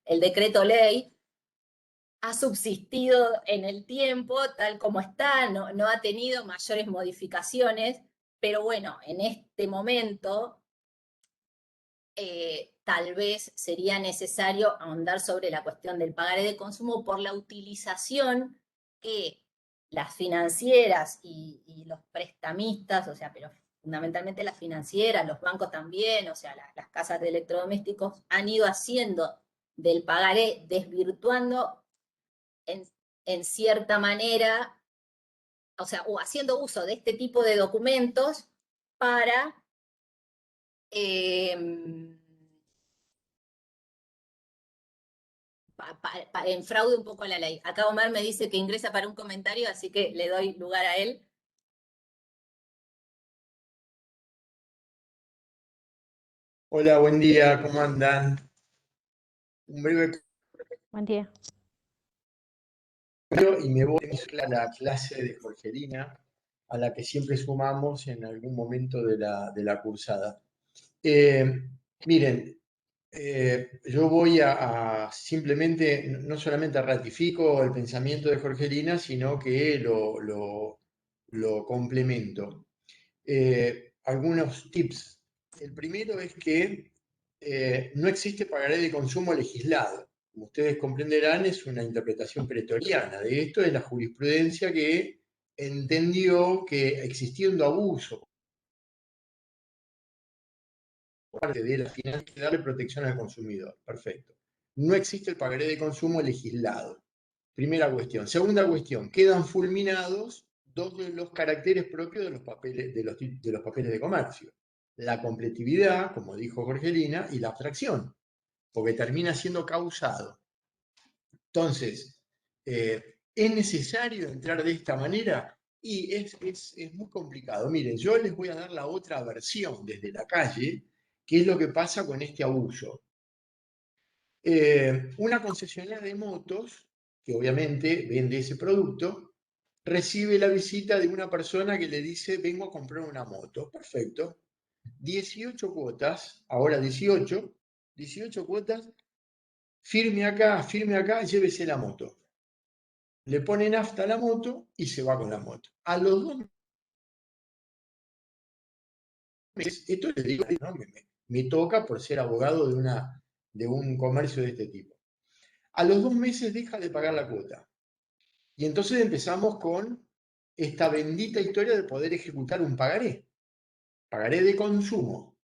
el decreto ley ha subsistido en el tiempo tal como está, no ha tenido mayores modificaciones, pero bueno, en este momento tal vez sería necesario ahondar sobre la cuestión del pagaré de consumo por la utilización que las financieras y los prestamistas, o sea, pero fundamentalmente las financieras, los bancos también, o sea, las casas de electrodomésticos han ido haciendo del pagaré, desvirtuando en cierta manera, o sea, o haciendo uso de este tipo de documentos para en fraude un poco a la ley. Acá Omar me dice que ingresa para un comentario, así que le doy lugar a él. Hola, buen día, ¿cómo andan? Un breve Buen día. comentario y me voy a la clase de Jorgelina, a la que siempre sumamos en algún momento de la cursada. Miren, yo voy a simplemente, no solamente ratifico el pensamiento de Jorgelina, sino que lo lo complemento. Algunos tips. El primero es que no existe pagaré de consumo legislado. Como ustedes comprenderán, es una interpretación pretoriana de esto, es la jurisprudencia que entendió que existiendo abuso por parte de la finalidad de darle protección al consumidor. Perfecto. No existe el pagaré de consumo legislado. Primera cuestión. Segunda cuestión, quedan fulminados dos de los caracteres propios de los papeles de papeles de comercio. La completividad, como dijo Jorgelina, y la abstracción, porque termina siendo causado. Entonces, ¿es necesario entrar de esta manera? Y es muy complicado. Miren, yo les voy a dar la otra versión desde la calle, que es lo que pasa con este abuso. Una concesionaria de motos, que obviamente vende ese producto, recibe la visita de una persona que le dice, vengo a comprar una moto. Perfecto. 18 cuotas, ahora 18 cuotas, firme acá, llévese la moto. Le pone nafta a la moto y se va con la moto. A los 2 meses, esto le digo, ¿no? Me toca por ser abogado de un comercio de este tipo. A los 2 meses deja de pagar la cuota. Y entonces empezamos con esta bendita historia de poder ejecutar un pagaré. Pagaré de consumo,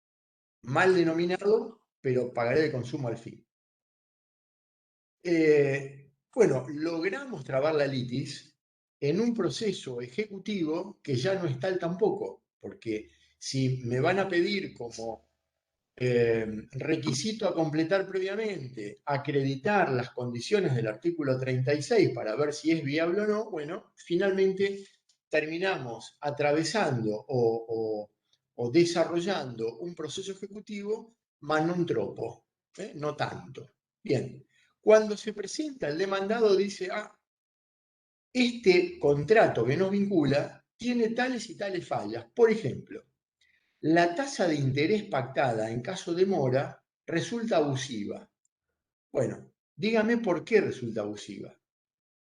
mal denominado, pero pagaré de consumo al fin. Bueno, logramos trabar la litis en un proceso ejecutivo que ya no es tal tampoco, porque si me van a pedir como requisito a completar previamente, acreditar las condiciones del artículo 36 para ver si es viable o no, bueno, finalmente terminamos atravesando o desarrollando un proceso ejecutivo, mas non troppo, no tanto. Bien, cuando se presenta el demandado dice, este contrato que nos vincula tiene tales y tales fallas. Por ejemplo, la tasa de interés pactada en caso de mora resulta abusiva. Bueno, dígame por qué resulta abusiva.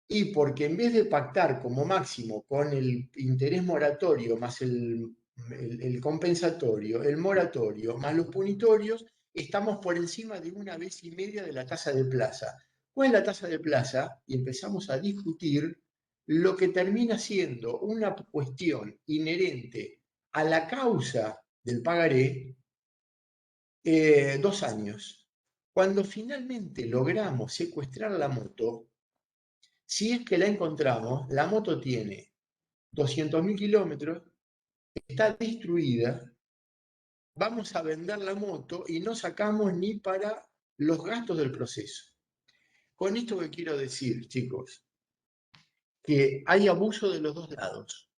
Y porque en vez de pactar como máximo con el interés moratorio más el compensatorio, el moratorio más los punitorios, estamos por encima de 1,5 veces de la tasa de plaza. ¿Cuál es la tasa de plaza? Y empezamos a discutir lo que termina siendo una cuestión inherente a la causa del pagaré, 2 años. Cuando finalmente logramos secuestrar la moto, si es que la encontramos, la moto tiene 200.000 kilómetros, está destruida, vamos a vender la moto y no sacamos ni para los gastos del proceso. Con esto que quiero decir, chicos, que hay abuso de los dos lados.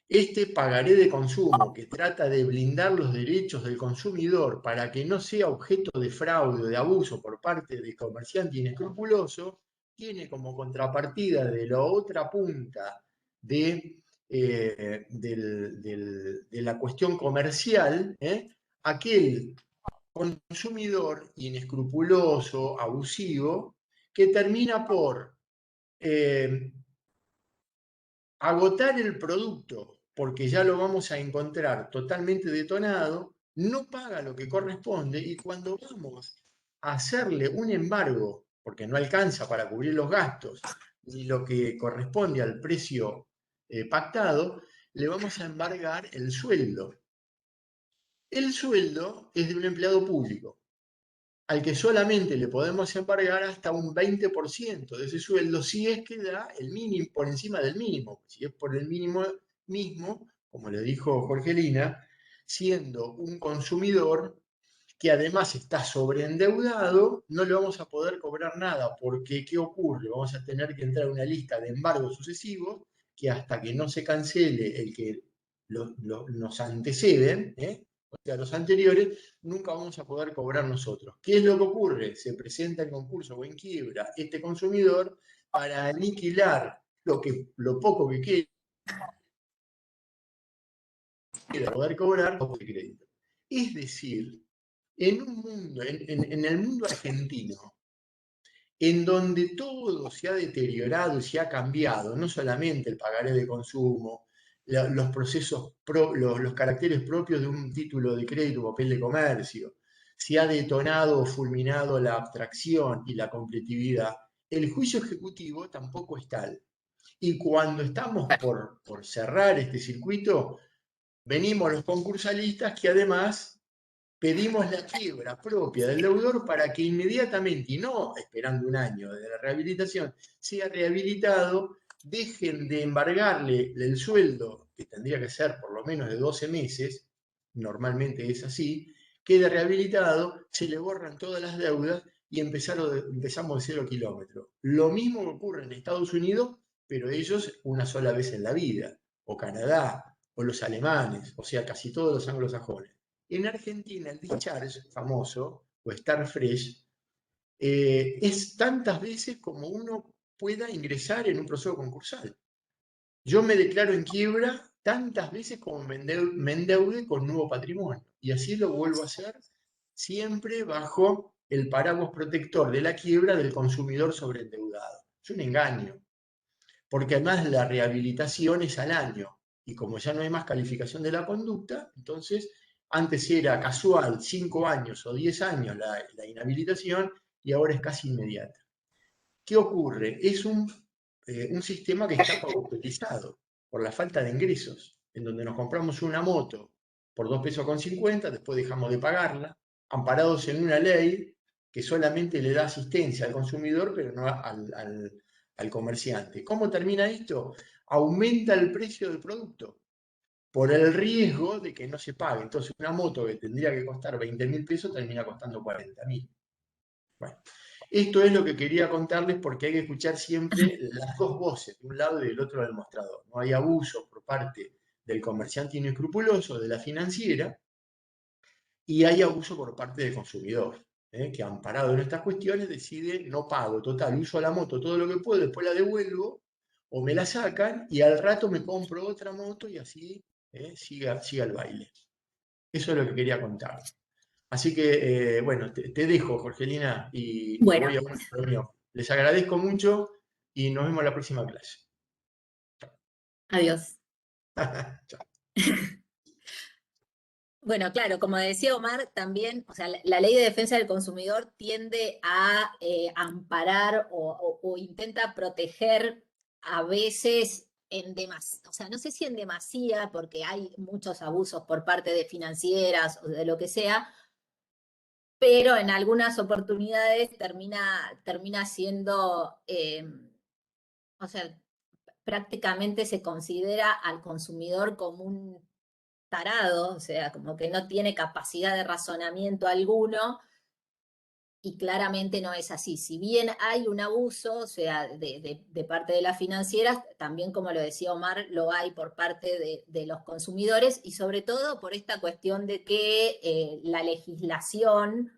Este pagaré de consumo que trata de blindar los derechos del consumidor para que no sea objeto de fraude o de abuso por parte de comerciante inescrupuloso, tiene como contrapartida de la otra punta de la cuestión comercial, aquel consumidor inescrupuloso, abusivo, que termina por agotar el producto porque ya lo vamos a encontrar totalmente detonado, no paga lo que corresponde y cuando vamos a hacerle un embargo, porque no alcanza para cubrir los gastos ni lo que corresponde al precio pactado, le vamos a embargar el sueldo. El sueldo es de un empleado público, al que solamente le podemos embargar hasta un 20% de ese sueldo si es que da el mínimo, por encima del mínimo. Si es por el mínimo mismo, como le dijo Jorgelina, siendo un consumidor que además está sobreendeudado, no le vamos a poder cobrar nada, porque ¿qué ocurre? Vamos a tener que entrar en una lista de embargos sucesivos que hasta que no se cancele el que nos anteceden, o sea, los anteriores, nunca vamos a poder cobrar nosotros. ¿Qué es lo que ocurre? Se presenta en concurso o en quiebra este consumidor para aniquilar lo poco que quiera poder cobrar de crédito. Es decir, en un mundo, en el mundo argentino, en donde todo se ha deteriorado y se ha cambiado, no solamente el pagaré de consumo, los procesos, los caracteres propios de un título de crédito o papel de comercio, si ha detonado o fulminado la abstracción y la completividad, el juicio ejecutivo tampoco es tal. Y cuando estamos por cerrar este circuito, venimos los concursalistas que además pedimos la quiebra propia del deudor para que inmediatamente, y no esperando un año de la rehabilitación, sea rehabilitado, dejen de embargarle el sueldo, que tendría que ser por lo menos de 12 meses, normalmente es así, quede rehabilitado, se le borran todas las deudas y empezamos de 0 kilómetros. Lo mismo que ocurre en Estados Unidos, pero ellos una sola vez en la vida, o Canadá, o los alemanes, o sea, casi todos los anglosajones. En Argentina el discharge famoso, o Star Fresh, es tantas veces como uno pueda ingresar en un proceso concursal. Yo me declaro en quiebra tantas veces como me endeude con nuevo patrimonio. Y así lo vuelvo a hacer siempre bajo el paraguas protector de la quiebra del consumidor sobreendeudado. Es un engaño, porque además la rehabilitación es al año. Y como ya no hay más calificación de la conducta, entonces antes era casual, 5 años o 10 años la inhabilitación y ahora es casi inmediata. ¿Qué ocurre? Es un sistema que está pauperizado por la falta de ingresos, en donde nos compramos una moto por 2,50 pesos, después dejamos de pagarla, amparados en una ley que solamente le da asistencia al consumidor, pero no al comerciante. ¿Cómo termina esto? Aumenta el precio del producto por el riesgo de que no se pague. Entonces, una moto que tendría que costar 20.000 pesos termina costando 40.000. Bueno, esto es lo que quería contarles porque hay que escuchar siempre las dos voces, de un lado y del otro del mostrador. No hay abuso por parte del comerciante inescrupuloso, de la financiera, y hay abuso por parte del consumidor, que amparado en estas cuestiones decide no pago, total, uso la moto todo lo que puedo, después la devuelvo o me la sacan y al rato me compro otra moto y así siga el baile. Eso es lo que quería contar. Así que, bueno, te dejo, Jorgelina, y me Bueno, voy a una reunión. Les agradezco mucho y nos vemos en la próxima clase. adiós. Chao. Bueno, claro, como decía Omar, también, o sea, la ley de defensa del consumidor tiende a amparar o intenta proteger a veces o sea, no sé si en demasía, porque hay muchos abusos por parte de financieras o de lo que sea, pero en algunas oportunidades termina siendo, o sea, prácticamente se considera al consumidor como un tarado, o sea, como que no tiene capacidad de razonamiento alguno, y claramente no es así. Si bien hay un abuso, o sea, de parte de las financieras, también, como lo decía Omar, lo hay por parte de los consumidores, y sobre todo por esta cuestión de que la legislación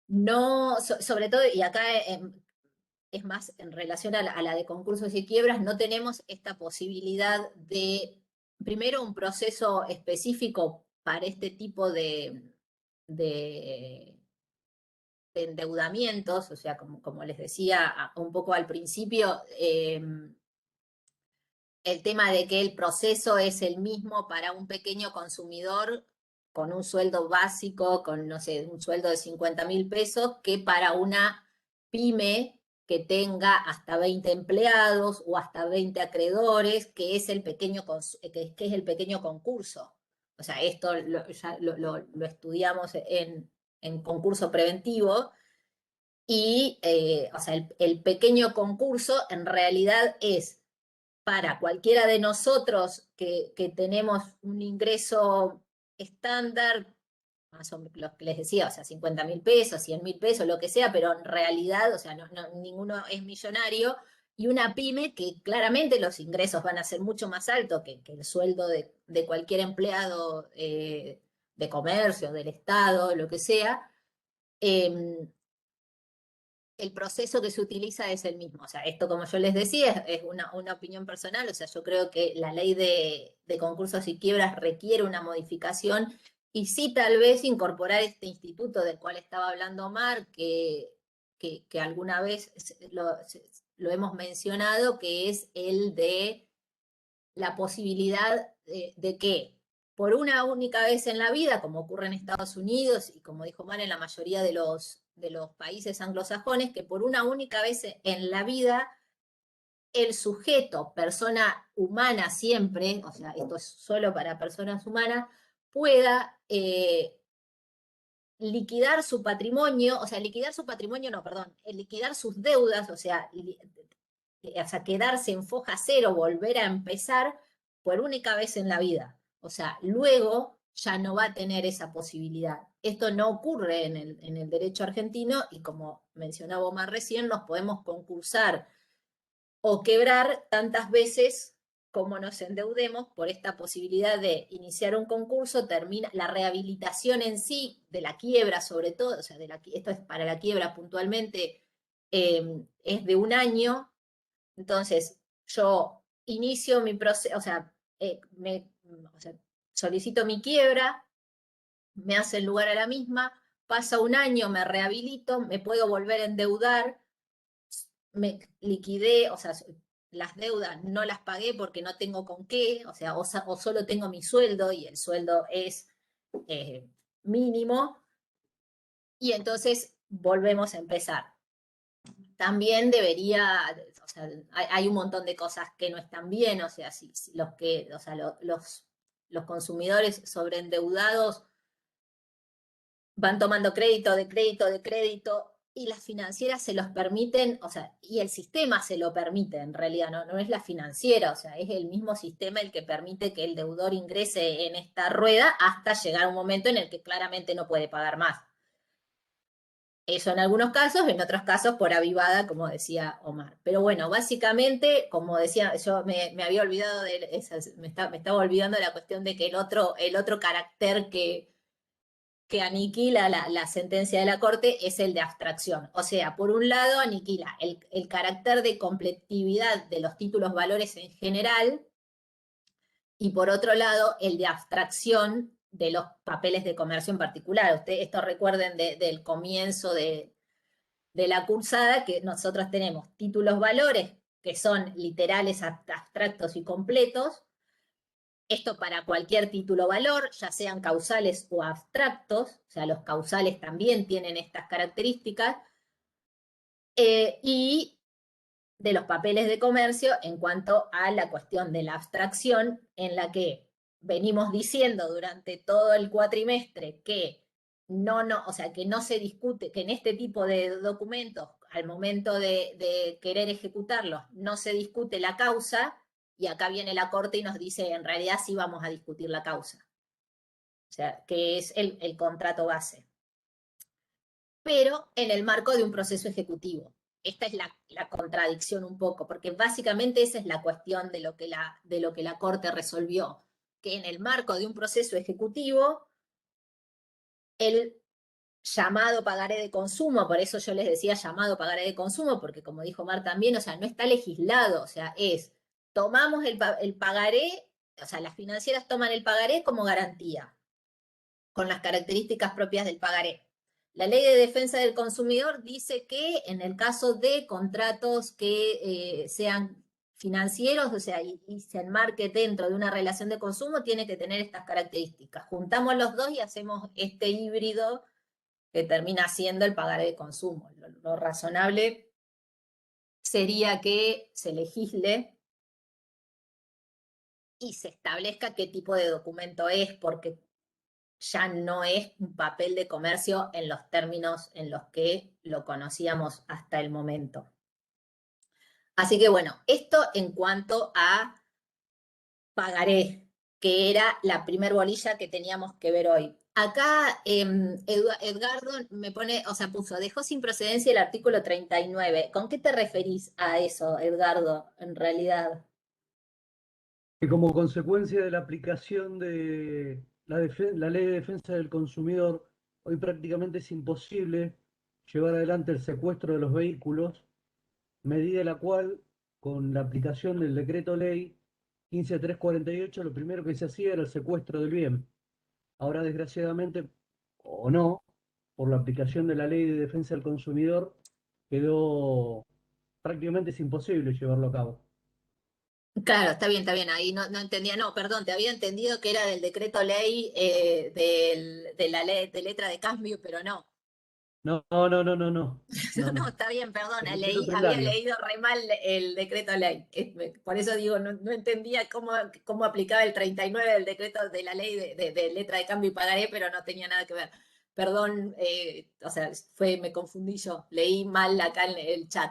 no, sobre todo, y acá es más en relación a la de concursos y quiebras, no tenemos esta posibilidad de, primero, un proceso específico para este tipo de endeudamientos, o sea, como les decía un poco al principio, el tema de que el proceso es el mismo para un pequeño consumidor con un sueldo básico, con, no sé, un sueldo de 50.000 pesos, que para una pyme que tenga hasta 20 empleados o hasta 20 acreedores, que es el pequeño, que es el pequeño concurso. O sea, esto ya lo estudiamos en concurso preventivo, y, o sea, el pequeño concurso en realidad es para cualquiera de nosotros que tenemos un ingreso estándar, más o menos lo que les decía, o sea, 50.000 pesos, 100.000 pesos, lo que sea, pero en realidad, o sea, ninguno es millonario, y una pyme que claramente los ingresos van a ser mucho más altos que el sueldo de cualquier empleado de comercio, del Estado, lo que sea. El proceso que se utiliza es el mismo. O sea, esto, como yo les decía, es una opinión personal. O sea, yo creo que la ley de concursos y quiebras requiere una modificación, y sí, tal vez incorporar este instituto del cual estaba hablando Omar, que alguna vez lo hemos mencionado, que es el de la posibilidad de que por una única vez en la vida, como ocurre en Estados Unidos y como dijo Mar en la mayoría de los países anglosajones, que por una única vez en la vida el sujeto, persona humana siempre, o sea, esto es solo para personas humanas, pueda liquidar su patrimonio, o sea, liquidar su patrimonio, no, perdón, liquidar sus deudas, o sea, quedarse en foja cero, volver a empezar por única vez en la vida. O sea, luego ya no va a tener esa posibilidad. Esto no ocurre en el derecho argentino y como mencionaba Omar recién, nos podemos concursar o quebrar tantas veces como nos endeudemos por esta posibilidad de iniciar un concurso, termina la rehabilitación en sí, de la quiebra sobre todo, o sea, esto es para la quiebra puntualmente, es de 1 año. Entonces, yo inicio mi proceso, o sea, solicito mi quiebra, me hacen lugar a la misma, pasa 1 año, me rehabilito, me puedo volver a endeudar, me liquidé, o sea, las deudas no las pagué porque no tengo con qué, o sea, o solo tengo mi sueldo y el sueldo es mínimo, y entonces volvemos a empezar. También debería, o sea, hay un montón de cosas que no están bien, o sea, si o sea, los consumidores sobreendeudados van tomando crédito de crédito de crédito y las financieras se los permiten, o sea, y el sistema se lo permite en realidad, no es la financiera, o sea, es el mismo sistema el que permite que el deudor ingrese en esta rueda hasta llegar a un momento en el que claramente no puede pagar más. Eso en algunos casos, en otros casos por avivada, como decía Omar. Pero bueno, básicamente, como decía, yo me había olvidado me estaba olvidando de la cuestión de que el otro carácter que aniquila la sentencia de la Corte es el de abstracción. O sea, por un lado aniquila el carácter de completividad de los títulos valores en general, y por otro lado el de abstracción de los papeles de comercio en particular. Esto recuerden del comienzo de la cursada, que nosotros tenemos títulos valores, que son literales, abstractos y completos. Esto para cualquier título valor, ya sean causales o abstractos, o sea, los causales también tienen estas características, y de los papeles de comercio en cuanto a la cuestión de la abstracción, en la que venimos diciendo durante todo el cuatrimestre que o sea, que no se discute, que en este tipo de documentos, al momento de querer ejecutarlos, no se discute la causa, y acá viene la Corte y nos dice, en realidad sí vamos a discutir la causa. O sea, que es el contrato base. Pero en el marco de un proceso ejecutivo. Esta es la contradicción un poco, porque básicamente esa es la cuestión de lo que la Corte resolvió, que en el marco de un proceso ejecutivo, el llamado pagaré de consumo, por eso yo les decía llamado pagaré de consumo, porque como dijo Mar también, o sea, no está legislado, o sea, tomamos el pagaré, o sea, las financieras toman el pagaré como garantía, con las características propias del pagaré. La Ley de Defensa del Consumidor dice que en el caso de contratos que sean financieros, o sea, y se enmarque dentro de una relación de consumo, tiene que tener estas características. Juntamos los dos y hacemos este híbrido que termina siendo el pagaré de consumo. Lo razonable sería que se legisle y se establezca qué tipo de documento es, porque ya no es un papel de comercio en los términos en los que lo conocíamos hasta el momento. Así que bueno, esto en cuanto a pagaré, que era la primer bolilla que teníamos que ver hoy. Acá Edgardo me pone, o sea, dejó sin procedencia el artículo 39. ¿Con qué te referís a eso, Edgardo, en realidad? Que como consecuencia de la aplicación de la Ley de Defensa del Consumidor, hoy prácticamente es imposible llevar adelante el secuestro de los vehículos, medida la cual, con la aplicación del decreto ley 15348, lo primero que se hacía era el secuestro del bien. Ahora, desgraciadamente, o no, por la aplicación de la Ley de Defensa del Consumidor, quedó prácticamente es imposible llevarlo a cabo. Claro, está bien, ahí no entendía, no, perdón, te había entendido que era del decreto ley, de la ley de letra de cambio, pero no. No, no, no, no, no, no, No, no, no, no. está bien, perdón, El decreto había telario. leído re mal el decreto ley. Por eso digo, no entendía cómo aplicaba el 39 del decreto de la ley de letra de cambio y pagaré, pero no tenía nada que ver. Perdón, o sea, me confundí yo, leí mal acá en el chat.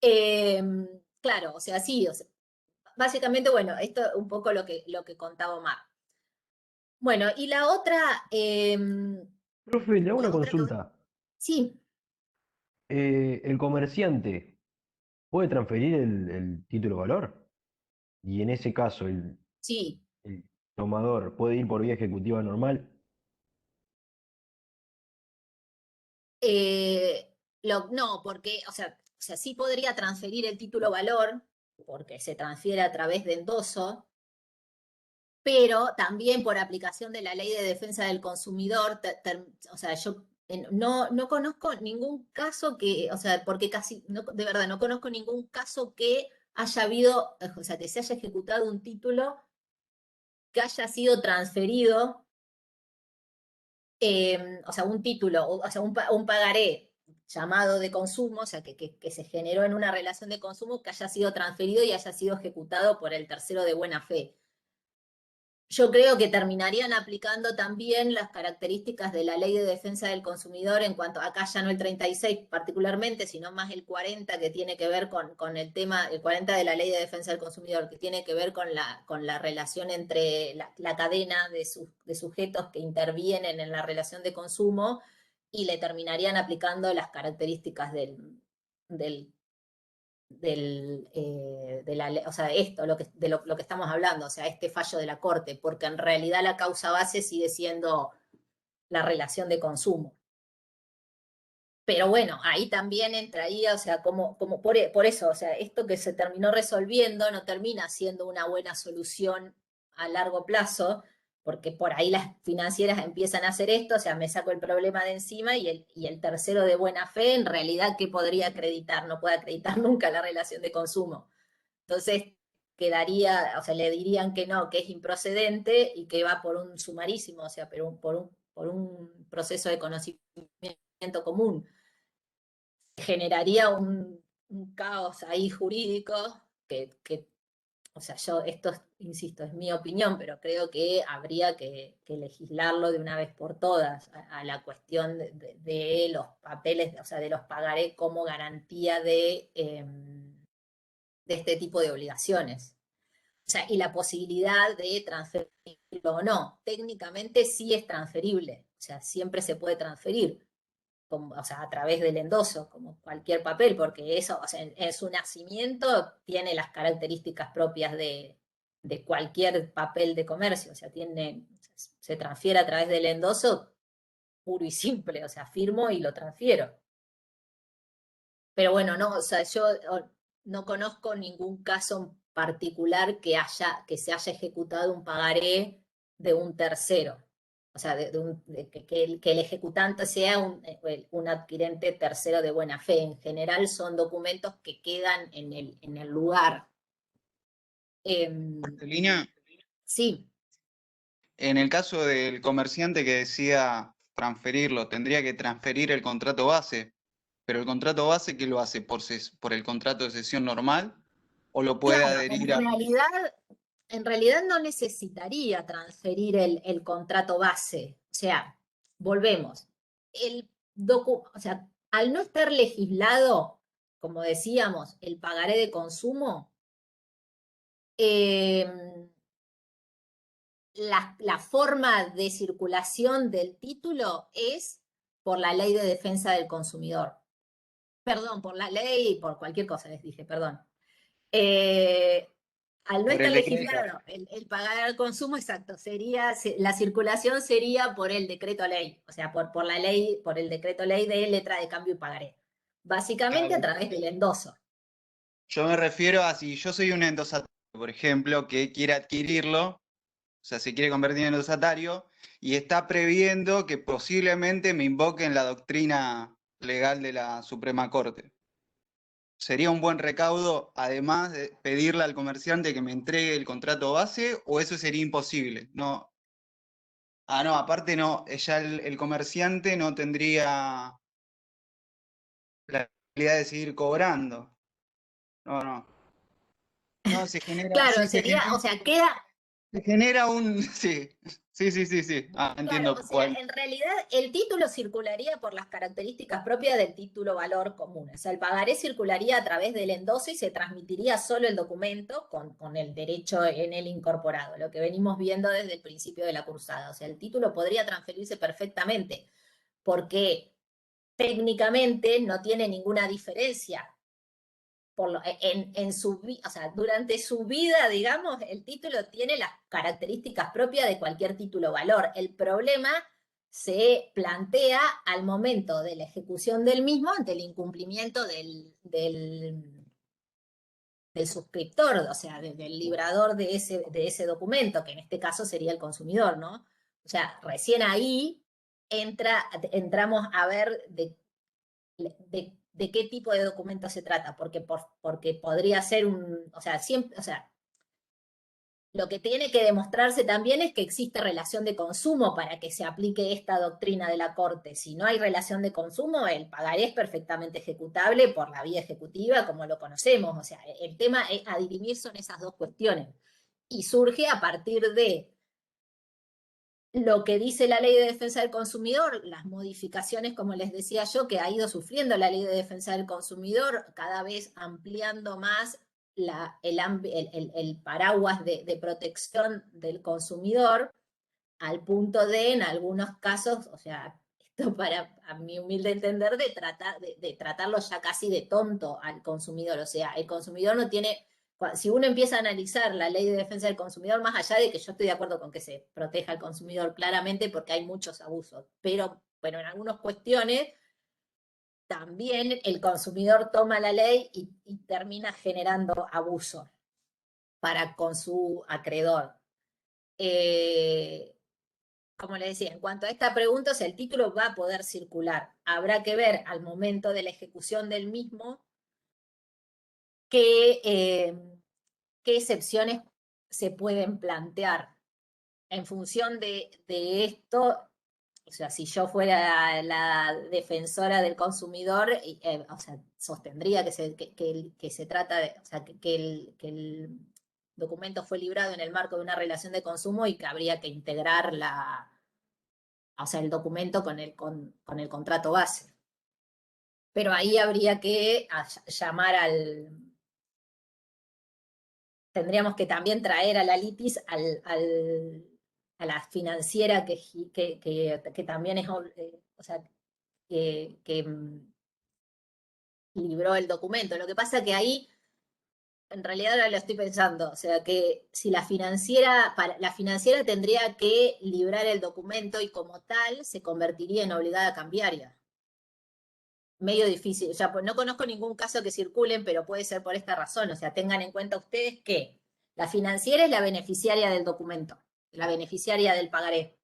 Eh, claro, o sea, sí, o sea, básicamente, bueno, esto es un poco lo que contaba Omar. Bueno, y Profe, le hago una la otra que... consulta. Sí, ¿El comerciante puede transferir el título valor? Y en ese caso, sí. el tomador puede ir por vía ejecutiva normal. No, porque, o sea, sí podría transferir el título valor, porque se transfiere a través de endoso, pero también por aplicación de la Ley de Defensa del Consumidor, o sea, yo no conozco ningún caso que, o sea, porque casi, de verdad, no conozco ningún caso que haya habido, o sea, que se haya ejecutado un título que haya sido transferido, o sea, un título, o sea, un pagaré llamado de consumo, o sea, que se generó en una relación de consumo que haya sido transferido y haya sido ejecutado por el tercero de buena fe. Yo creo que terminarían aplicando también las características de la Ley de Defensa del Consumidor en cuanto, acá ya no el 36 particularmente, sino más el 40 que tiene que ver con el tema, el 40 de la Ley de Defensa del Consumidor, que tiene que ver con la relación entre la cadena de sujetos que intervienen en la relación de consumo y le terminarían aplicando las características del o sea, esto, lo que estamos hablando, o sea, este fallo de la Corte, porque en realidad la causa base sigue siendo la relación de consumo. Pero bueno, ahí también entraría, o sea, por eso, o sea, esto que se terminó resolviendo no termina siendo una buena solución a largo plazo, porque por ahí las financieras empiezan a hacer esto, o sea, me saco el problema de encima y el tercero de buena fe, en realidad, ¿qué podría acreditar? No puede acreditar nunca la relación de consumo. Entonces, quedaría, o sea, le dirían que no, que es improcedente y que va por un sumarísimo, o sea, pero por un proceso de conocimiento común. Generaría un caos ahí jurídico que, o sea, insisto, es mi opinión, pero creo que habría que legislarlo de una vez por todas a la cuestión de los papeles, o sea, de los pagaré como garantía de este tipo de obligaciones. O sea, y la posibilidad de transferirlo o no. Técnicamente sí es transferible, o sea, siempre se puede transferir, o sea, a través del endoso, como cualquier papel, porque eso, o sea, en su nacimiento tiene las características propias de cualquier papel de comercio, o sea, se transfiere a través del endoso puro y simple, o sea, firmo y lo transfiero. Pero bueno, no, o sea, yo no conozco ningún caso particular que se haya ejecutado un pagaré de un tercero. O sea, que el ejecutante sea un adquirente tercero de buena fe. En general son documentos que quedan en el lugar. Línea, Sí, en el caso del comerciante que decida transferirlo, tendría que transferir el contrato base, pero el contrato base, ¿qué lo hace? ¿Por el contrato de cesión normal? ¿O lo puede claro, adherir a...? en realidad no necesitaría transferir el contrato base. O sea, volvemos. O sea, al no estar legislado, como decíamos, el pagaré de consumo, eh, la forma de circulación del título es por la Ley de Defensa del Consumidor. Perdón, por la ley, por cualquier cosa les dije, perdón. Eh, Al no Por estar el decreto. legislado el pagar al consumo, exacto, la circulación sería por el decreto ley, o sea, por la ley, por el decreto ley de letra de cambio y pagaré. Básicamente a Claro. través del endoso. Yo me refiero a si yo soy un endosatario, por ejemplo, que quiere adquirirlo, o sea, se quiere convertir en endosatario y está previendo que posiblemente me invoquen la doctrina legal de la Suprema Corte. ¿sería un buen recaudo, además de pedirle al comerciante que me entregue el contrato base, o eso sería imposible? No. No, aparte no, ya el comerciante no tendría la posibilidad de seguir cobrando. No, no. No, se genera, Claro, sí, sería, o sea, queda, se genera un, sí, sí. claro, Entiendo o sea, cuál. en realidad el título circularía por las características propias del título valor común. O sea, el pagaré circularía a través del endoso y se transmitiría solo el documento con el derecho en él incorporado, lo que venimos viendo desde el principio de la cursada. O sea, el título podría transferirse perfectamente, porque técnicamente no tiene ninguna diferencia. O sea, durante su vida, digamos, el título tiene las características propias de cualquier título valor. El problema se plantea al momento de la ejecución del mismo ante el incumplimiento del suscriptor, o sea, del librador de ese documento, que en este caso sería el consumidor, ¿no? O sea, recién ahí entramos a ver de qué tipo de documento se trata, porque podría ser o sea, siempre, o sea, lo que tiene que demostrarse también es que existe relación de consumo para que se aplique esta doctrina de la Corte. Si no hay relación de consumo, el pagaré es perfectamente ejecutable por la vía ejecutiva, como lo conocemos. O sea, el tema a dirimir son esas dos cuestiones. Y surge a partir de lo que dice la Ley de Defensa del Consumidor, las modificaciones, como les decía yo, que ha ido sufriendo la Ley de Defensa del Consumidor, cada vez ampliando más el paraguas de protección del consumidor, al punto de, en algunos casos, o sea, esto para a mi humilde entender, de tratarlo ya casi de tonto al consumidor. O sea, el consumidor no tiene... Si uno empieza a analizar la Ley de Defensa del Consumidor, más allá de que yo estoy de acuerdo con que se proteja al consumidor claramente porque hay muchos abusos, pero en algunas cuestiones también el consumidor toma la ley y termina generando abuso con su acreedor. Como le decía, en cuanto a esta pregunta, o sea, el título va a poder circular. Habrá que ver al momento de la ejecución del mismo qué excepciones se pueden plantear. En función de esto, o sea, si yo fuera la defensora del consumidor, o sea, sostendría que se trata de, o sea, que el documento fue librado en el marco de una relación de consumo y que habría que integrar o sea, el documento con el contrato base. Pero ahí habría que llamar tendríamos que también traer a la litis a la financiera que también es, o sea, que libró el documento. Lo que pasa que ahí, en realidad ahora lo estoy pensando, o sea, que si la financiera tendría que librar el documento y como tal se convertiría en obligada cambiaria. Medio difícil, ya pues no conozco ningún caso que circulen, pero puede ser por esta razón. O sea, tengan en cuenta ustedes que la financiera es la beneficiaria del documento, la beneficiaria del pagaré.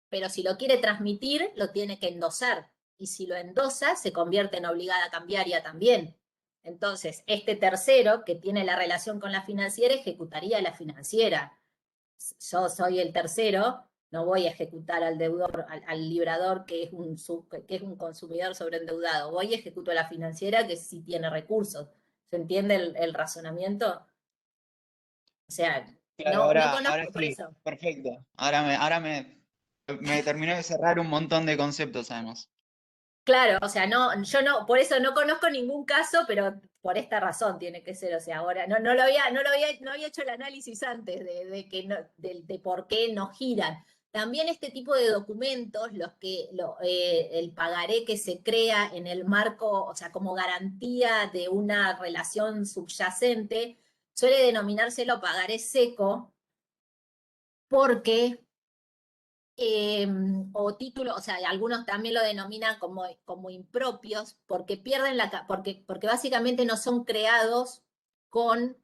Pero si lo quiere transmitir, lo tiene que endosar. Y si lo endosa, se convierte en obligada cambiaria también. Entonces, este tercero, que tiene la relación con la financiera, ejecutaría a la financiera. Yo soy el tercero, no voy a ejecutar al deudor, al librador que es un consumidor sobreendeudado. Voy y ejecuto a la financiera que sí tiene recursos. ¿Se entiende el razonamiento? O sea, Claro, no ahora conozco por sí, eso. perfecto. Me terminó de cerrar un montón de conceptos, además. Claro, o sea, yo no, por eso no conozco ningún caso, pero por esta razón tiene que ser, o sea, ahora no había hecho el análisis antes de por qué no giran. También este tipo de documentos, el pagaré que se crea en el marco, o sea, como garantía de una relación subyacente, suele denominárselo pagaré seco, porque o títulos, o sea, algunos también lo denominan como impropios, porque porque básicamente no son creados con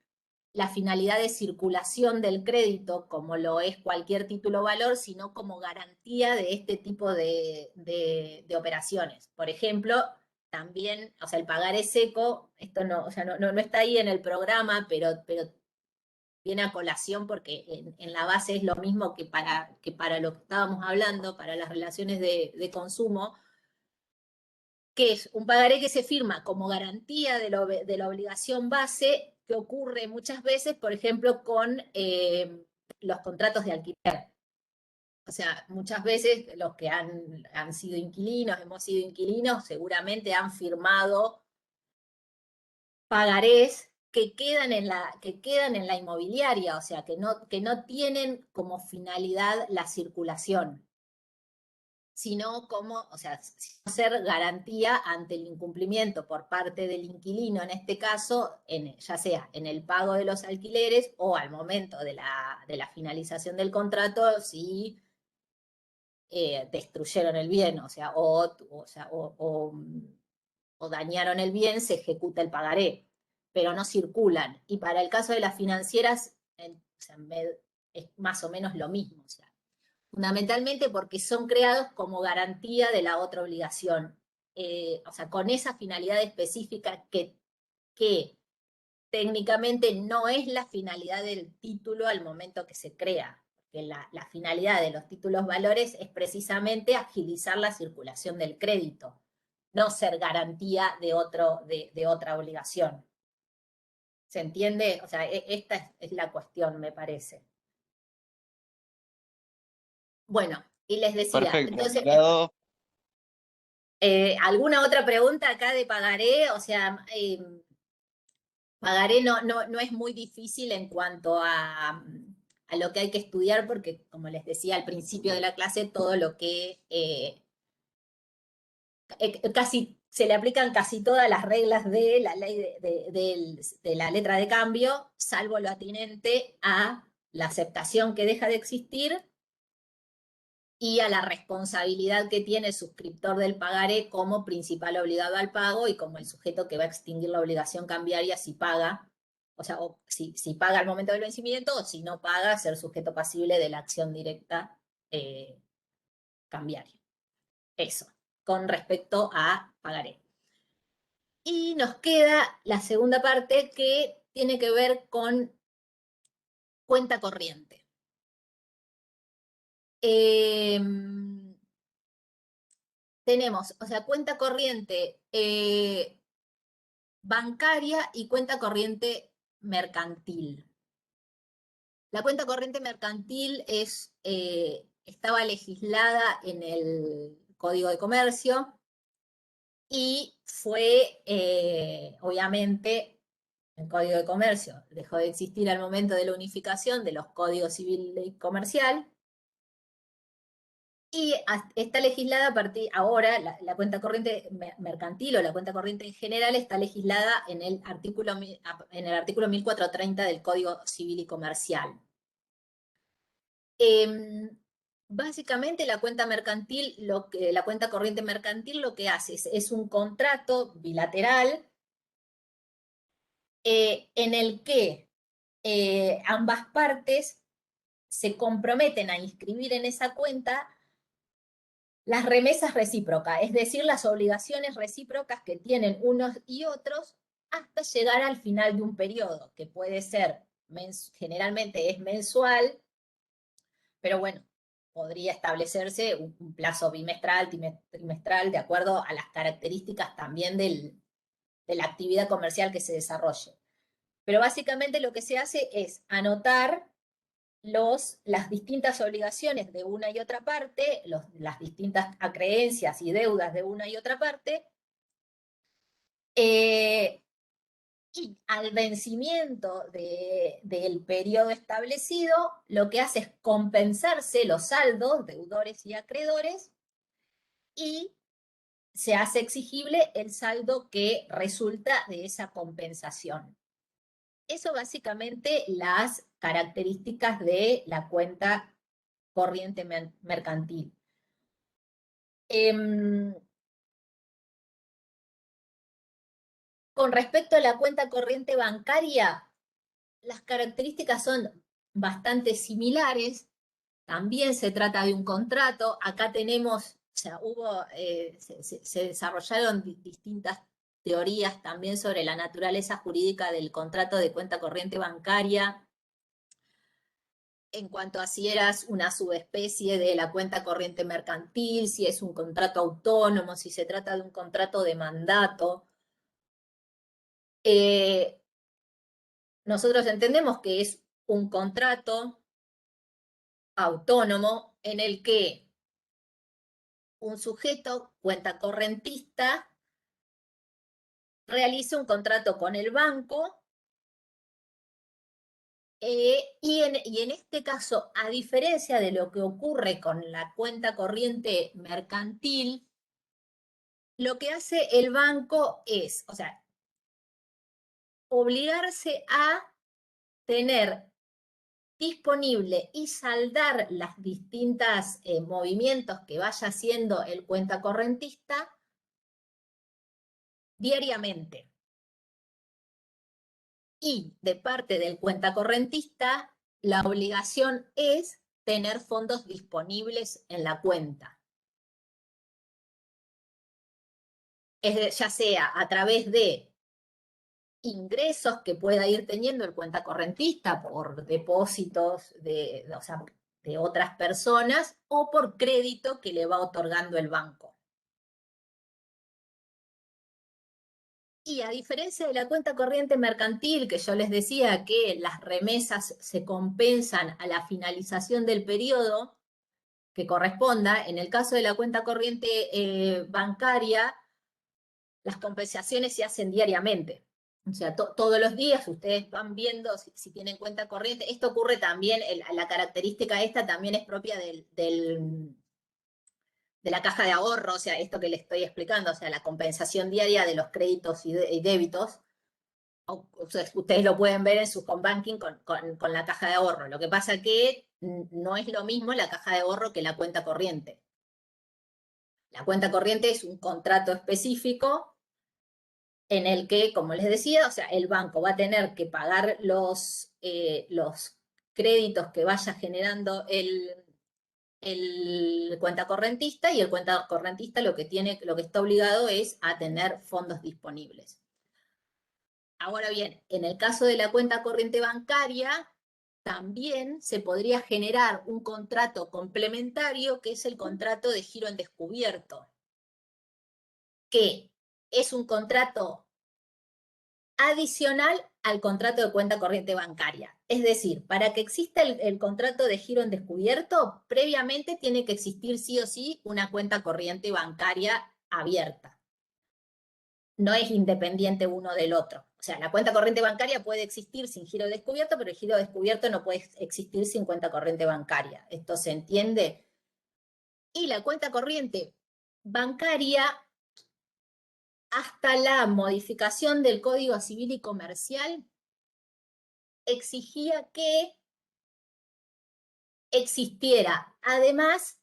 la finalidad de circulación del crédito, como lo es cualquier título valor, sino como garantía de este tipo de operaciones. Por ejemplo, también, o sea, el pagaré seco, esto no, o sea, no está ahí en el programa, pero viene a colación porque en la base es lo mismo que para lo que estábamos hablando, para las relaciones de consumo, que es un pagaré que se firma como garantía de la obligación base, que ocurre muchas veces, por ejemplo, con los contratos de alquiler. O sea, muchas veces los que han sido inquilinos, hemos sido inquilinos, seguramente han firmado pagarés que quedan en la inmobiliaria, o sea, que no tienen como finalidad la circulación, sino como, o sea, ser garantía ante el incumplimiento por parte del inquilino, en este caso, ya sea en el pago de los alquileres o al momento de la finalización del contrato, si destruyeron el bien, o sea, o dañaron el bien, se ejecuta el pagaré, pero no circulan. Y para el caso de las financieras, o sea, es más o menos lo mismo, o sea, fundamentalmente porque son creados como garantía de la otra obligación, o sea, con esa finalidad específica que técnicamente no es la finalidad del título al momento que se crea. Que la finalidad de los títulos valores es precisamente agilizar la circulación del crédito, no ser garantía de otra obligación. ¿Se entiende? O sea, esta es la cuestión, me parece. Bueno, y les decía, Perfecto. entonces, Aclarado. ¿alguna otra pregunta acá de pagaré? O sea, pagaré no es muy difícil en cuanto a lo que hay que estudiar, porque como les decía al principio de la clase, todo lo que casi se le aplican casi todas las reglas de la ley de la letra de cambio, salvo lo atinente a la aceptación que deja de existir y a la responsabilidad que tiene el suscriptor del pagaré como principal obligado al pago y como el sujeto que va a extinguir la obligación cambiaria si paga, o sea, o si paga al momento del vencimiento, o si no paga, ser sujeto pasible de la acción directa cambiaria. Eso, con respecto a pagaré. Y nos queda la segunda parte que tiene que ver con cuenta corriente. Tenemos, o sea, cuenta corriente bancaria y cuenta corriente mercantil. La cuenta corriente mercantil estaba legislada en el Código de Comercio y fue, obviamente, el Código de Comercio dejó de existir al momento de la unificación de los Códigos Civil y Comercial. Y está legislada a partir, ahora la cuenta corriente mercantil o la cuenta corriente en general está legislada en el artículo 1430 del Código Civil y Comercial. Básicamente la cuenta mercantil, la cuenta corriente mercantil lo que hace es un contrato bilateral en el que ambas partes se comprometen a inscribir en esa cuenta las remesas recíprocas, es decir, las obligaciones recíprocas que tienen unos y otros hasta llegar al final de un periodo, que puede ser, generalmente es mensual, pero bueno, podría establecerse un plazo bimestral, trimestral, de acuerdo a las características también de la actividad comercial que se desarrolle. Pero básicamente lo que se hace es anotar las distintas obligaciones de una y otra parte, las distintas acreencias y deudas de una y otra parte, y al vencimiento del periodo establecido, lo que hace es compensarse los saldos, deudores y acreedores, y se hace exigible el saldo que resulta de esa compensación. Eso básicamente las características de la cuenta corriente mercantil. Con respecto a la cuenta corriente bancaria, las características son bastante similares. También se trata de un contrato. Acá tenemos sea, se desarrollaron distintas teorías también sobre la naturaleza jurídica del contrato de cuenta corriente bancaria, en cuanto a si eras una subespecie de la cuenta corriente mercantil, si es un contrato autónomo, si se trata de un contrato de mandato. Nosotros entendemos que es un contrato autónomo en el que un sujeto, cuenta correntista, realiza un contrato con el banco y en este caso, a diferencia de lo que ocurre con la cuenta corriente mercantil, lo que hace el banco es, o sea, obligarse a tener disponible y saldar las distintas movimientos que vaya haciendo el cuenta correntista diariamente. Y de parte del cuenta correntista, la obligación es tener fondos disponibles en la cuenta. Ya sea a través de ingresos que pueda ir teniendo el cuenta correntista por depósitos de otras personas o por crédito que le va otorgando el banco. Y a diferencia de la cuenta corriente mercantil, que yo les decía que las remesas se compensan a la finalización del periodo que corresponda, en el caso de la cuenta corriente bancaria, las compensaciones se hacen diariamente. O sea, todos los días ustedes van viendo si tienen cuenta corriente. Esto ocurre también, la característica esta también es propia de la caja de ahorro, o sea, esto que les estoy explicando, o sea, la compensación diaria de los créditos y débitos. Ustedes lo pueden ver en su home banking con la caja de ahorro. Lo que pasa es que no es lo mismo la caja de ahorro que la cuenta corriente. La cuenta corriente es un contrato específico en el que, como les decía, o sea, el banco va a tener que pagar los créditos que vaya generando el cuenta correntista, y el cuenta correntista lo que está obligado es a tener fondos disponibles. Ahora bien, en el caso de la cuenta corriente bancaria, también se podría generar un contrato complementario, que es el contrato de giro en descubierto, que es un contrato adicional al contrato de cuenta corriente bancaria. Es decir, para que exista el contrato de giro en descubierto, previamente tiene que existir sí o sí una cuenta corriente bancaria abierta. No es independiente uno del otro. O sea, la cuenta corriente bancaria puede existir sin giro descubierto, pero el giro descubierto no puede existir sin cuenta corriente bancaria. ¿Esto se entiende? Y la cuenta corriente bancaria, hasta la modificación del Código Civil y Comercial, exigía que existiera además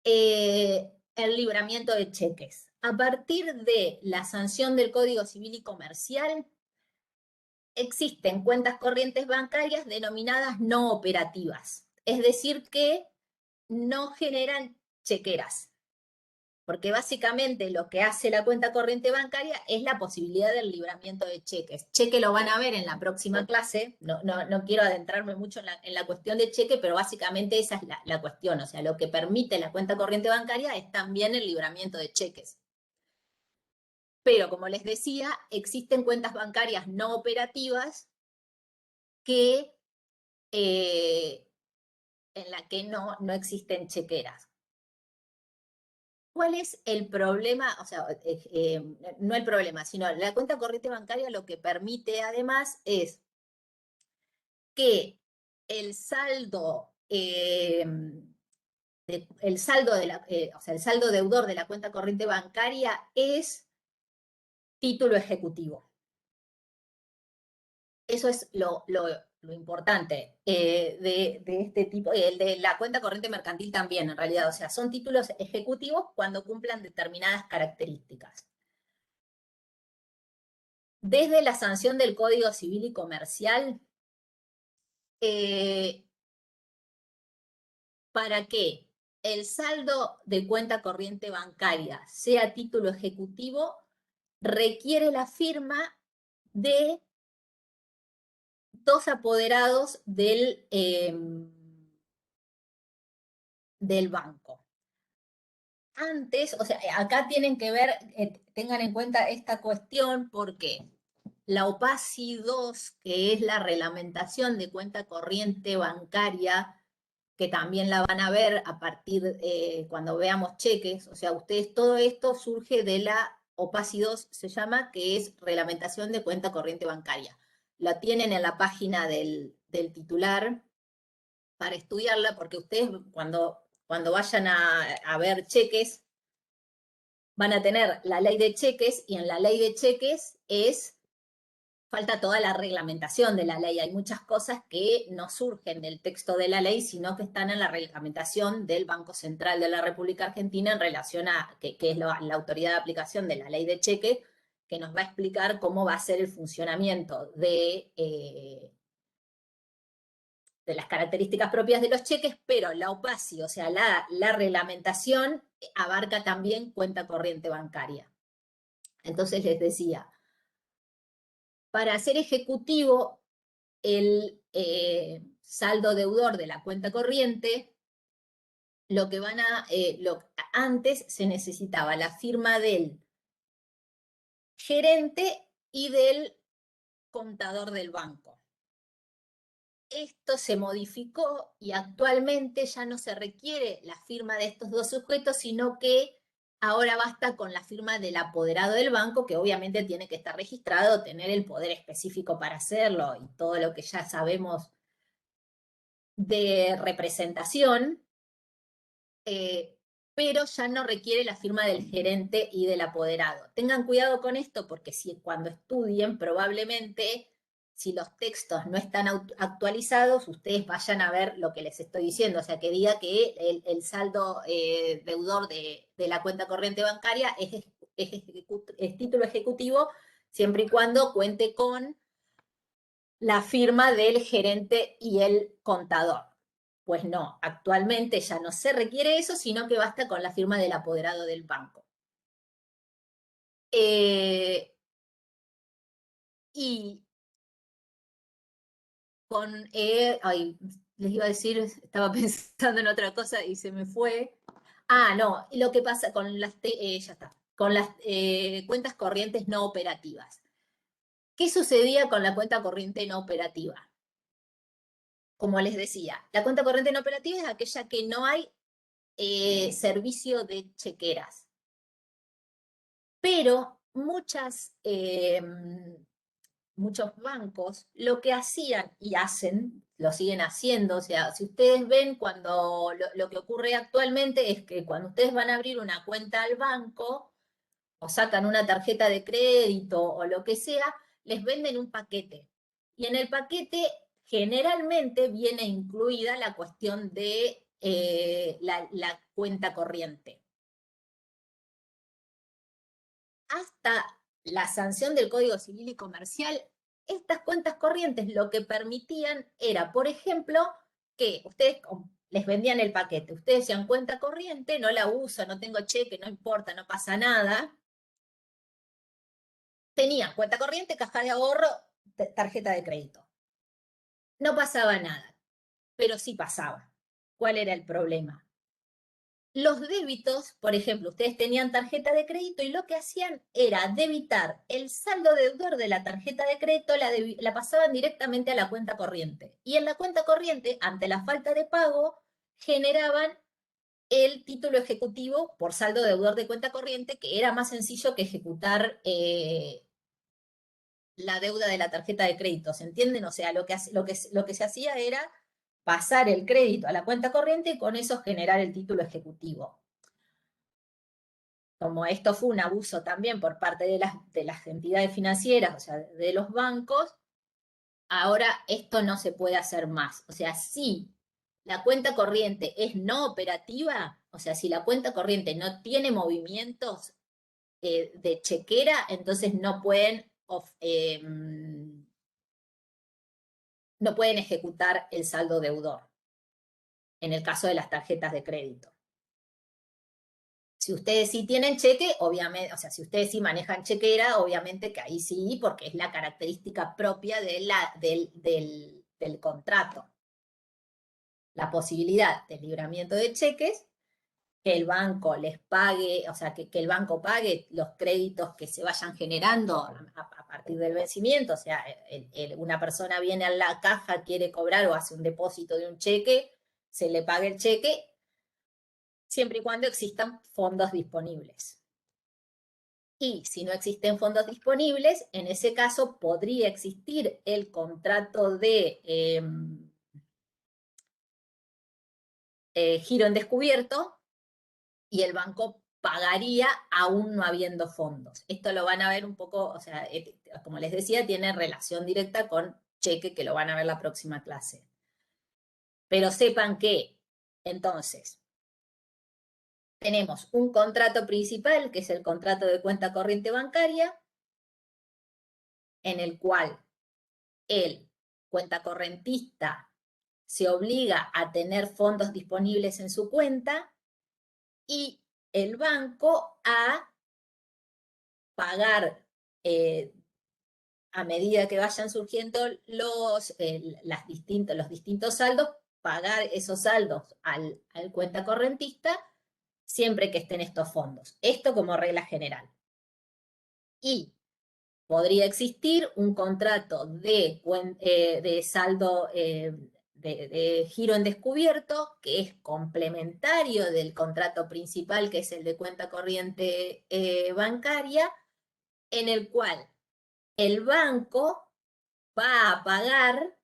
el libramiento de cheques. A partir de la sanción del Código Civil y Comercial, existen cuentas corrientes bancarias denominadas no operativas, es decir, que no generan chequeras, porque básicamente lo que hace la cuenta corriente bancaria es la posibilidad del libramiento de cheques. Cheque lo van a ver en la próxima clase, no quiero adentrarme mucho en la cuestión de cheque, pero básicamente esa es la cuestión, o sea, lo que permite la cuenta corriente bancaria es también el libramiento de cheques. Pero, como les decía, existen cuentas bancarias no operativas que, en la que no existen chequeras. ¿Cuál es el problema? O sea, no el problema, sino la cuenta corriente bancaria lo que permite además es que el saldo, el saldo deudor de la cuenta corriente bancaria es título ejecutivo. Eso es lo importante de este tipo, el de la cuenta corriente mercantil también, en realidad. O sea, son títulos ejecutivos cuando cumplan determinadas características. Desde la sanción del Código Civil y Comercial, ¿para qué? el saldo de cuenta corriente bancaria, sea título ejecutivo, requiere la firma de 2 apoderados del banco. Antes, o sea, acá tienen que ver, tengan en cuenta esta cuestión porque la OPACI 2, que es la reglamentación de cuenta corriente bancaria, que también la van a ver a partir cuando veamos cheques, o sea, ustedes, todo esto surge de la OPACI 2, se llama, que es reglamentación de cuenta corriente bancaria. La tienen en la página del titular para estudiarla, porque ustedes cuando vayan a ver cheques, van a tener la ley de cheques, y en la ley de cheques falta toda la reglamentación de la ley. Hay muchas cosas que no surgen del texto de la ley, sino que están en la reglamentación del Banco Central de la República Argentina en relación a, que es la autoridad de aplicación de la ley de cheques, que nos va a explicar cómo va a ser el funcionamiento de las características propias de los cheques, pero la OPACI, o sea, la reglamentación, abarca también cuenta corriente bancaria. Entonces les decía, para hacer ejecutivo el saldo deudor de la cuenta corriente, antes se necesitaba la firma del gerente y del contador del banco. Esto se modificó y actualmente ya no se requiere la firma de estos 2 sujetos, sino que ahora basta con la firma del apoderado del banco, que obviamente tiene que estar registrado, tener el poder específico para hacerlo y todo lo que ya sabemos de representación, pero ya no requiere la firma del gerente y del apoderado. Tengan cuidado con esto porque cuando estudien, probablemente, si los textos no están actualizados, ustedes vayan a ver lo que les estoy diciendo, o sea, que diga que el saldo deudor de la cuenta corriente bancaria es título ejecutivo, siempre y cuando cuente con la firma del gerente y el contador. Pues no, actualmente ya no se requiere eso, sino que basta con la firma del apoderado del banco. Y les iba a decir, estaba pensando en otra cosa y se me fue. No, y lo que pasa con las, ya está, con las cuentas corrientes no operativas. ¿Qué sucedía con la cuenta corriente no operativa? Como les decía, la cuenta corriente no operativa es aquella que no hay servicio de chequeras. Pero muchos bancos lo que hacían y hacen, lo siguen haciendo, o sea, si ustedes ven cuando lo que ocurre actualmente es que cuando ustedes van a abrir una cuenta al banco o sacan una tarjeta de crédito o lo que sea, les venden un paquete. Y en el paquete generalmente viene incluida la cuestión de la cuenta corriente. Hasta la sanción del Código Civil y Comercial, estas cuentas corrientes lo que permitían era, por ejemplo, que ustedes les vendían el paquete, ustedes decían cuenta corriente, no la uso, no tengo cheque, no importa, no pasa nada. Tenían cuenta corriente, caja de ahorro, tarjeta de crédito. No pasaba nada, pero sí pasaba. ¿Cuál era el problema? Los débitos, por ejemplo, ustedes tenían tarjeta de crédito y lo que hacían era debitar el saldo deudor de la tarjeta de crédito, la pasaban directamente a la cuenta corriente. Y en la cuenta corriente, ante la falta de pago, generaban el título ejecutivo por saldo deudor de cuenta corriente, que era más sencillo que ejecutar la deuda de la tarjeta de crédito, ¿se entienden? O sea, lo que se hacía era pasar el crédito a la cuenta corriente y con eso generar el título ejecutivo. Como esto fue un abuso también por parte de las entidades financieras, o sea, de los bancos, ahora esto no se puede hacer más. O sea, si la cuenta corriente es no operativa, o sea, si la cuenta corriente no tiene movimientos de chequera, entonces no pueden ejecutar el saldo deudor, en el caso de las tarjetas de crédito. Si ustedes sí tienen cheque, obviamente, o sea, si ustedes sí manejan chequera, obviamente que ahí sí, porque es la característica propia del contrato. La posibilidad de libramiento de cheques, que el banco les pague, o sea, que el banco pague los créditos que se vayan generando a partir del vencimiento. O sea, una persona viene a la caja, quiere cobrar o hace un depósito de un cheque, se le paga el cheque, siempre y cuando existan fondos disponibles. Y si no existen fondos disponibles, en ese caso podría existir el contrato de giro en descubierto y el banco pagaría aún no habiendo fondos. Esto lo van a ver un poco, o sea, como les decía, tiene relación directa con cheque, que lo van a ver la próxima clase. Pero sepan que, entonces, tenemos un contrato principal, que es el contrato de cuenta corriente bancaria, en el cual el cuentacorrentista se obliga a tener fondos disponibles en su cuenta y el banco a pagar a medida que vayan surgiendo los distintos saldos, pagar esos saldos al cuentacorrentista siempre que estén estos fondos. Esto como regla general. Y podría existir un contrato de saldo de giro en descubierto, que es complementario del contrato principal, que es el de cuenta corriente bancaria, en el cual el banco va a pagar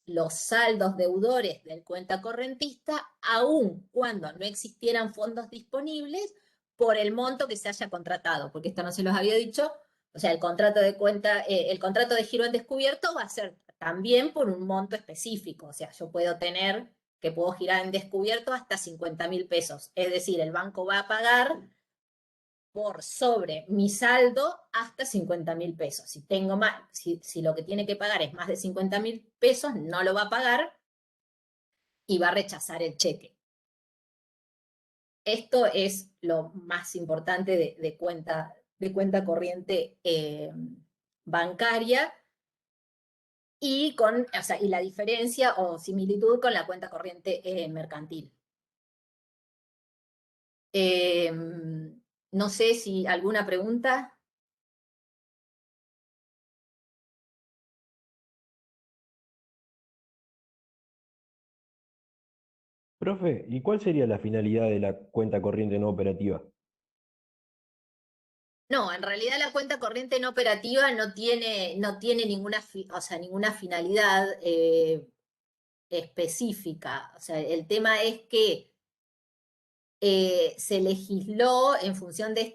los saldos deudores del cuentacorrentista, aun cuando no existieran fondos disponibles, por el monto que se haya contratado, porque esto no se los había dicho. O sea, el contrato de giro en descubierto va a ser también por un monto específico. O sea, yo puedo girar en descubierto hasta 50.000 pesos. Es decir, el banco va a pagar por sobre mi saldo hasta 50.000 pesos. Si tengo más, si lo que tiene que pagar es más de 50.000 pesos, no lo va a pagar y va a rechazar el cheque. Esto es lo más importante de cuenta corriente bancaria y la diferencia o similitud con la cuenta corriente mercantil. No sé si alguna pregunta. Profe, ¿y cuál sería la finalidad de la cuenta corriente no operativa? No, en realidad la cuenta corriente no operativa no tiene ninguna finalidad específica. O sea, el tema es que se legisló en función de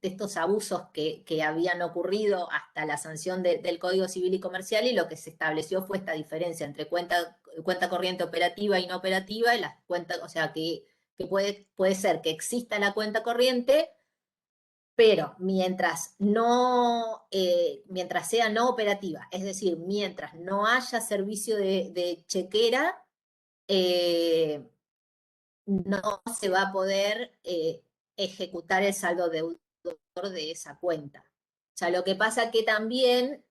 estos abusos que habían ocurrido hasta la sanción del Código Civil y Comercial, y lo que se estableció fue esta diferencia entre cuenta corriente operativa y no operativa, y las cuentas, o sea, que puede ser que exista la cuenta corriente, pero mientras sea no operativa, es decir, mientras no haya servicio de chequera, no se va a poder ejecutar el saldo deudor de esa cuenta. O sea, lo que pasa que también,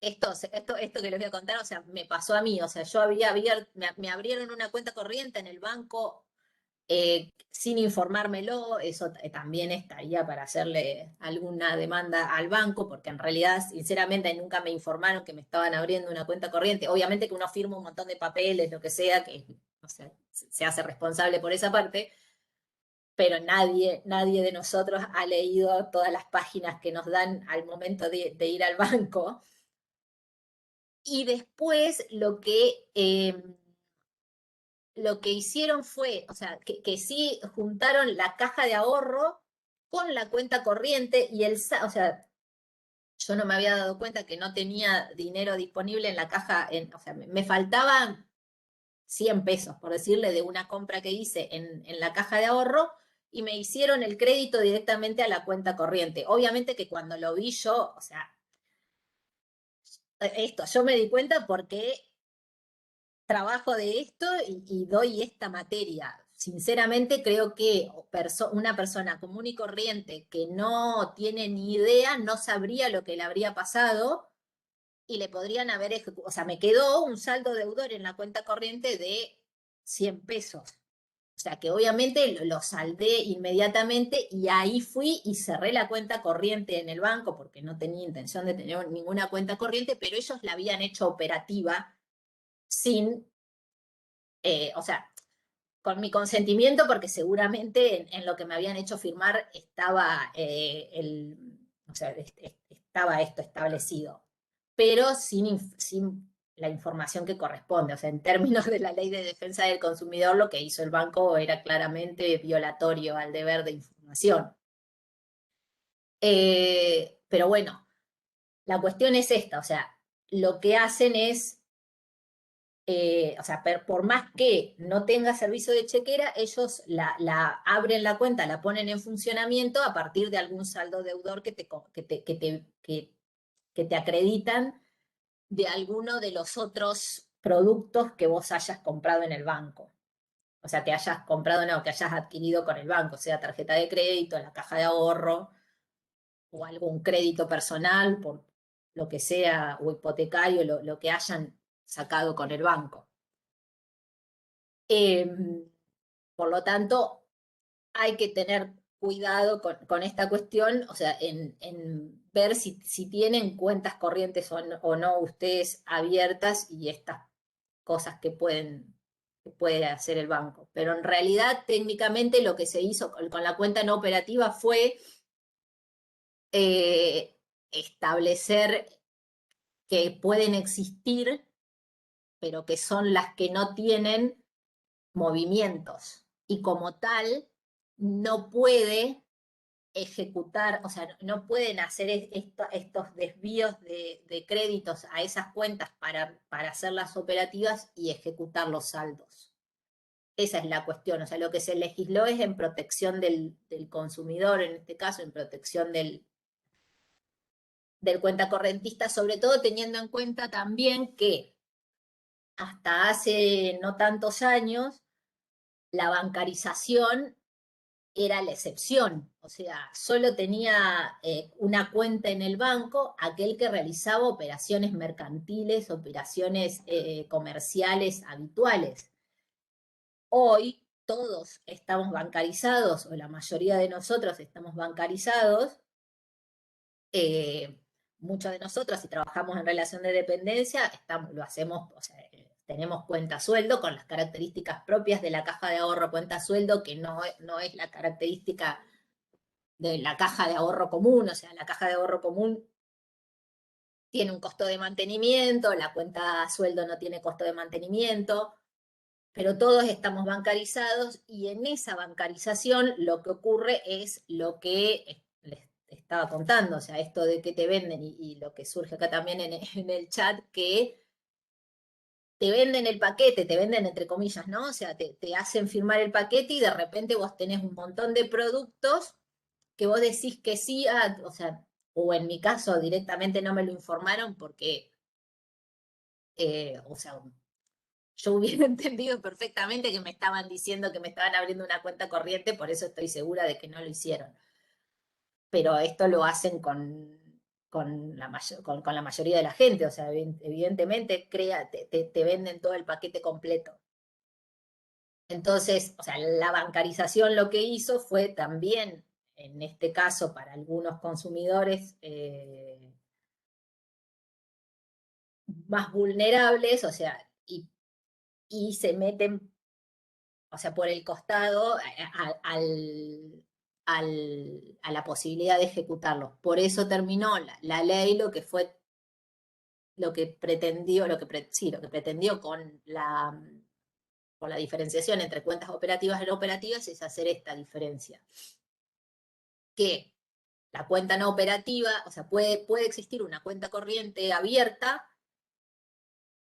esto que les voy a contar, o sea, me pasó a mí. O sea, yo me abrieron una cuenta corriente en el banco sin informármelo. Eso también estaría para hacerle alguna demanda al banco, porque en realidad, sinceramente, nunca me informaron que me estaban abriendo una cuenta corriente. Obviamente que uno firma un montón de papeles, lo que sea, que o sea, se hace responsable por esa parte, pero nadie de nosotros ha leído todas las páginas que nos dan al momento de ir al banco. Y después lo que hicieron fue, o sea, que sí juntaron la caja de ahorro con la cuenta corriente y o sea, yo no me había dado cuenta que no tenía dinero disponible en la caja, o sea, me faltaban 100 pesos, por decirle, de una compra que hice en la caja de ahorro, y me hicieron el crédito directamente a la cuenta corriente. Obviamente que cuando lo vi yo, o sea, yo me di cuenta porque trabajo de esto y doy esta materia. Sinceramente creo que una persona común y corriente que no tiene ni idea no sabría lo que le habría pasado y le podrían haber ejecutado. O sea, me quedó un saldo deudor en la cuenta corriente de 100 pesos. O sea, que obviamente lo saldé inmediatamente y ahí fui y cerré la cuenta corriente en el banco porque no tenía intención de tener ninguna cuenta corriente, pero ellos la habían hecho operativa sin, o sea, con mi consentimiento, porque seguramente en lo que me habían hecho firmar estaba, o sea, estaba esto establecido, pero sin la información que corresponde. O sea, en términos de la Ley de Defensa del Consumidor, lo que hizo el banco era claramente violatorio al deber de información. Pero bueno, la cuestión es esta, o sea, lo que hacen es o sea, por más que no tenga servicio de chequera, ellos la abren la cuenta, la ponen en funcionamiento a partir de algún saldo deudor que te acreditan de alguno de los otros productos que vos hayas comprado en el banco. O sea, que hayas comprado, no, que hayas adquirido con el banco, sea tarjeta de crédito, la caja de ahorro, o algún crédito personal, por lo que sea, o hipotecario, lo que hayan sacado con el banco. Por lo tanto, hay que tener cuidado con esta cuestión, o sea, en ver si tienen cuentas corrientes o no ustedes abiertas y estas cosas que puede hacer el banco. Pero en realidad, técnicamente, lo que se hizo con la cuenta no operativa fue establecer que pueden existir, pero que son las que no tienen movimientos. Y como tal, no puede ejecutar, o sea, no pueden hacer estos desvíos de créditos a esas cuentas para hacerlas operativas y ejecutar los saldos. Esa es la cuestión, o sea, lo que se legisló es en protección del consumidor, en este caso, en protección del cuenta correntista, sobre todo teniendo en cuenta también que hasta hace no tantos años la bancarización era la excepción, o sea, solo tenía una cuenta en el banco aquel que realizaba operaciones mercantiles, operaciones comerciales habituales. Hoy todos estamos bancarizados, o la mayoría de nosotros estamos bancarizados. Muchos de nosotros, si trabajamos en relación de dependencia, lo hacemos, o sea, tenemos cuenta sueldo con las características propias de la caja de ahorro cuenta sueldo, que no es la característica de la caja de ahorro común. O sea, la caja de ahorro común tiene un costo de mantenimiento, la cuenta sueldo no tiene costo de mantenimiento, pero todos estamos bancarizados y en esa bancarización lo que ocurre es lo que les estaba contando, o sea, esto de que te venden y lo que surge acá también en el chat, que te venden el paquete, te venden entre comillas, ¿no? O sea, te hacen firmar el paquete y de repente vos tenés un montón de productos que vos decís que sí, o sea, o en mi caso directamente no me lo informaron porque, o sea, yo hubiera entendido perfectamente que me estaban diciendo que me estaban abriendo una cuenta corriente, por eso estoy segura de que no lo hicieron. Pero esto lo hacen con la mayoría de la gente, o sea, evidentemente te venden todo el paquete completo. Entonces, o sea, la bancarización lo que hizo fue también, en este caso, para algunos consumidores más vulnerables, o sea, y se meten, o sea, por el costado a la posibilidad de ejecutarlo. Por eso terminó la ley lo que pretendió con la diferenciación entre cuentas operativas y no operativas es hacer esta diferencia. Que la cuenta no operativa, o sea, puede existir una cuenta corriente abierta,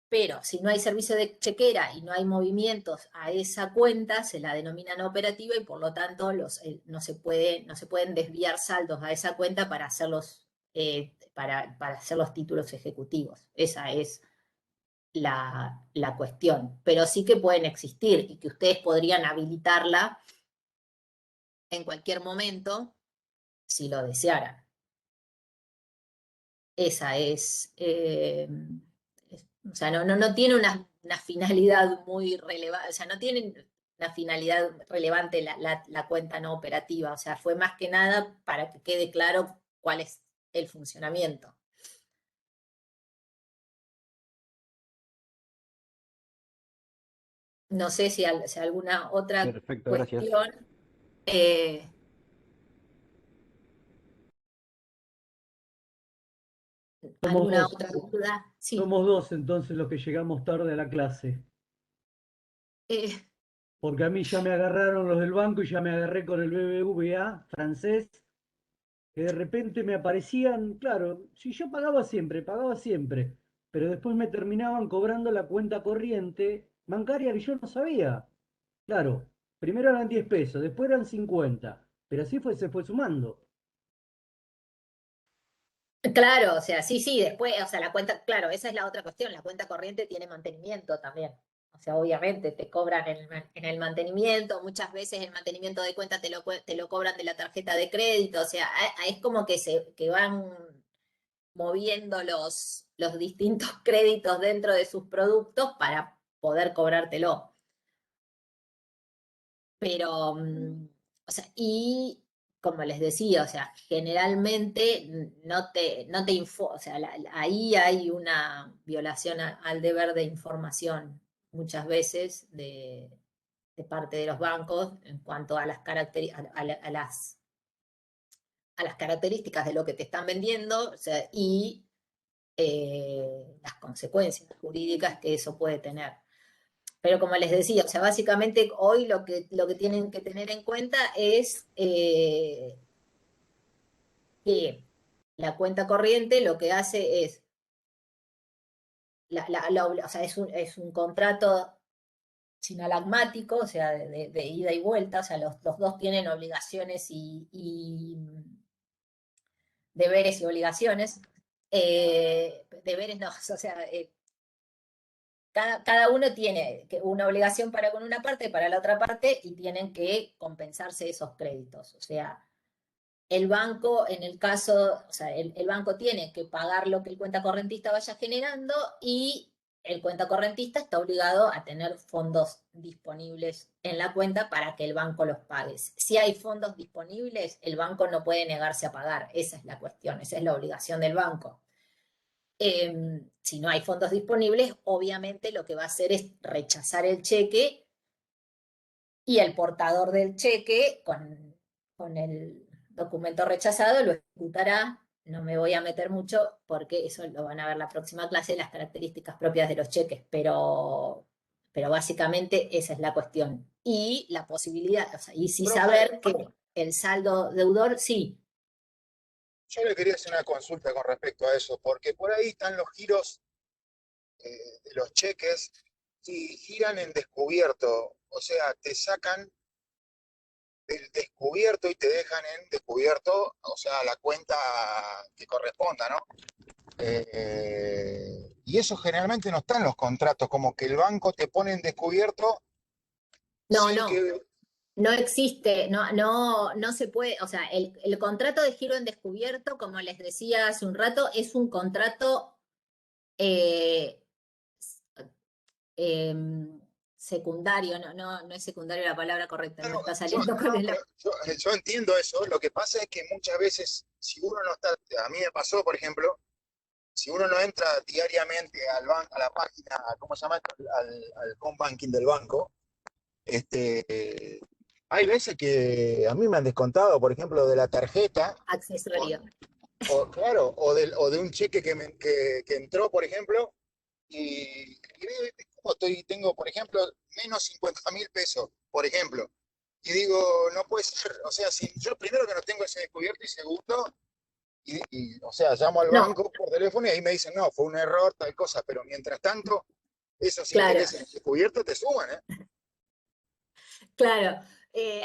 pero si no hay servicio de chequera y no hay movimientos a esa cuenta, se la denomina no operativa y por lo tanto no se pueden desviar saldos a esa cuenta para hacer los títulos ejecutivos. Esa es la cuestión, pero sí que pueden existir y que ustedes podrían habilitarla en cualquier momento si lo desearan. Esa o sea, no tiene una finalidad muy relevante, o sea, no tiene una finalidad relevante la cuenta no operativa, o sea, fue más que nada para que quede claro cuál es el funcionamiento. No sé si alguna otra Perfecto, gracias. cuestión. Somos ¿Alguna dos. otra duda? Sí. Somos dos entonces los que llegamos tarde a la clase. Eh, Porque a mí ya me agarraron los del banco y ya me agarré con el BBVA francés, que de repente me aparecían, claro, si yo pagaba siempre, pero después me terminaban cobrando la cuenta corriente bancaria que yo no sabía. Claro, primero eran 10 pesos, después eran 50, pero así se fue sumando. claro, o sea, sí, después, o sea, la cuenta, claro, esa es la otra cuestión, la cuenta corriente tiene mantenimiento también. O sea, obviamente te cobran en el mantenimiento, muchas veces el mantenimiento de cuenta te lo cobran de la tarjeta de crédito, o sea, es como que van moviendo los distintos créditos dentro de sus productos para poder cobrártelo. Pero, o sea, y como les decía, o sea, generalmente no te o sea, ahí hay una violación al deber de información muchas veces de parte de los bancos en cuanto a las características de lo que te están vendiendo, o sea, y las consecuencias jurídicas que eso puede tener. Pero como les decía, o sea, básicamente hoy lo que tienen que tener en cuenta es que la cuenta corriente lo que hace es, o sea, es un contrato sinalagmático, o sea, de ida y vuelta, o sea, los dos tienen obligaciones y deberes y obligaciones. Deberes no, o sea, cada uno tiene una obligación para con una parte, para la otra parte, y tienen que compensarse esos créditos. O sea, el banco, en el caso, o sea, el banco tiene que pagar lo que el cuenta correntista vaya generando y el cuenta correntista está obligado a tener fondos disponibles en la cuenta para que el banco los pague. Si hay fondos disponibles, el banco no puede negarse a pagar. Esa es la cuestión, esa es la obligación del banco. Si no hay fondos disponibles, obviamente lo que va a hacer es rechazar el cheque y el portador del cheque con el documento rechazado lo ejecutará. No me voy a meter mucho porque eso lo van a ver la próxima clase, las características propias de los cheques, pero básicamente esa es la cuestión. Y la posibilidad, o sea, y sí saber que el saldo deudor, sí. Yo le quería hacer una consulta con respecto a eso, porque por ahí están los giros de los cheques y giran en descubierto, o sea, te sacan del descubierto y te dejan en descubierto, o sea, la cuenta que corresponda, ¿no? Y eso generalmente no está en los contratos, como que el banco te pone en descubierto No, sin no. que... No existe, no se puede, o sea, el contrato de giro en descubierto, como les decía hace un rato, es un contrato secundario, no es secundario la palabra correcta, me está saliendo con el... Yo entiendo eso, lo que pasa es que muchas veces, si uno no está, a mí me pasó, por ejemplo, si uno no entra diariamente a la página, ¿cómo se llama esto? Al home banking del banco, hay veces que a mí me han descontado, por ejemplo, de la tarjeta, accesorio. claro, o de un cheque que entró, por ejemplo, y veo, ¿cómo tengo, por ejemplo, menos 50.000 pesos, por ejemplo? Y digo, no puede ser, o sea, si yo primero que no tengo ese descubierto y segundo, o sea, llamo al No, banco por teléfono y ahí me dicen, no, fue un error, tal cosa, pero mientras tanto, esos claro, intereses descubiertos te suman, ¿eh? claro.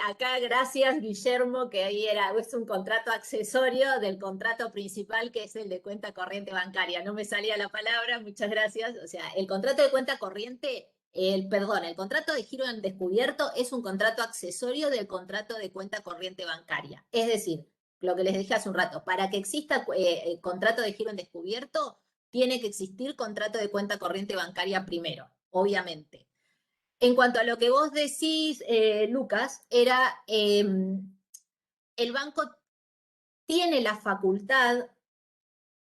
Acá, gracias, Guillermo, que ahí es un contrato accesorio del contrato principal, que es el de cuenta corriente bancaria. No me salía la palabra, muchas gracias. O sea, el contrato de cuenta corriente, el contrato de giro en descubierto es un contrato accesorio del contrato de cuenta corriente bancaria. Es decir, lo que les dije hace un rato, para que exista contrato de giro en descubierto, tiene que existir contrato de cuenta corriente bancaria primero, obviamente. En cuanto a lo que vos decís, Lucas, era el banco tiene la facultad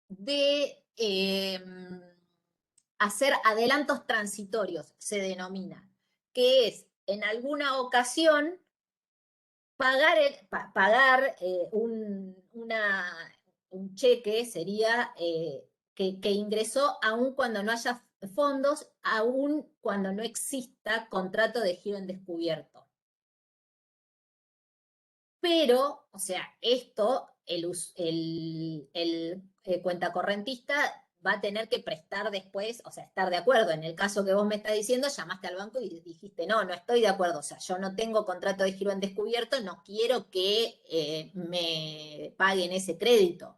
de hacer adelantos transitorios, se denomina, que es en alguna ocasión pagar un cheque, sería que ingresó aun cuando no haya fondos, aun cuando no exista contrato de giro en descubierto. Pero, o sea, esto, el cuentacorrentista va a tener que prestar después, o sea, estar de acuerdo. En el caso que vos me estás diciendo, llamaste al banco y dijiste, no estoy de acuerdo, o sea, yo no tengo contrato de giro en descubierto, no quiero que me paguen ese crédito.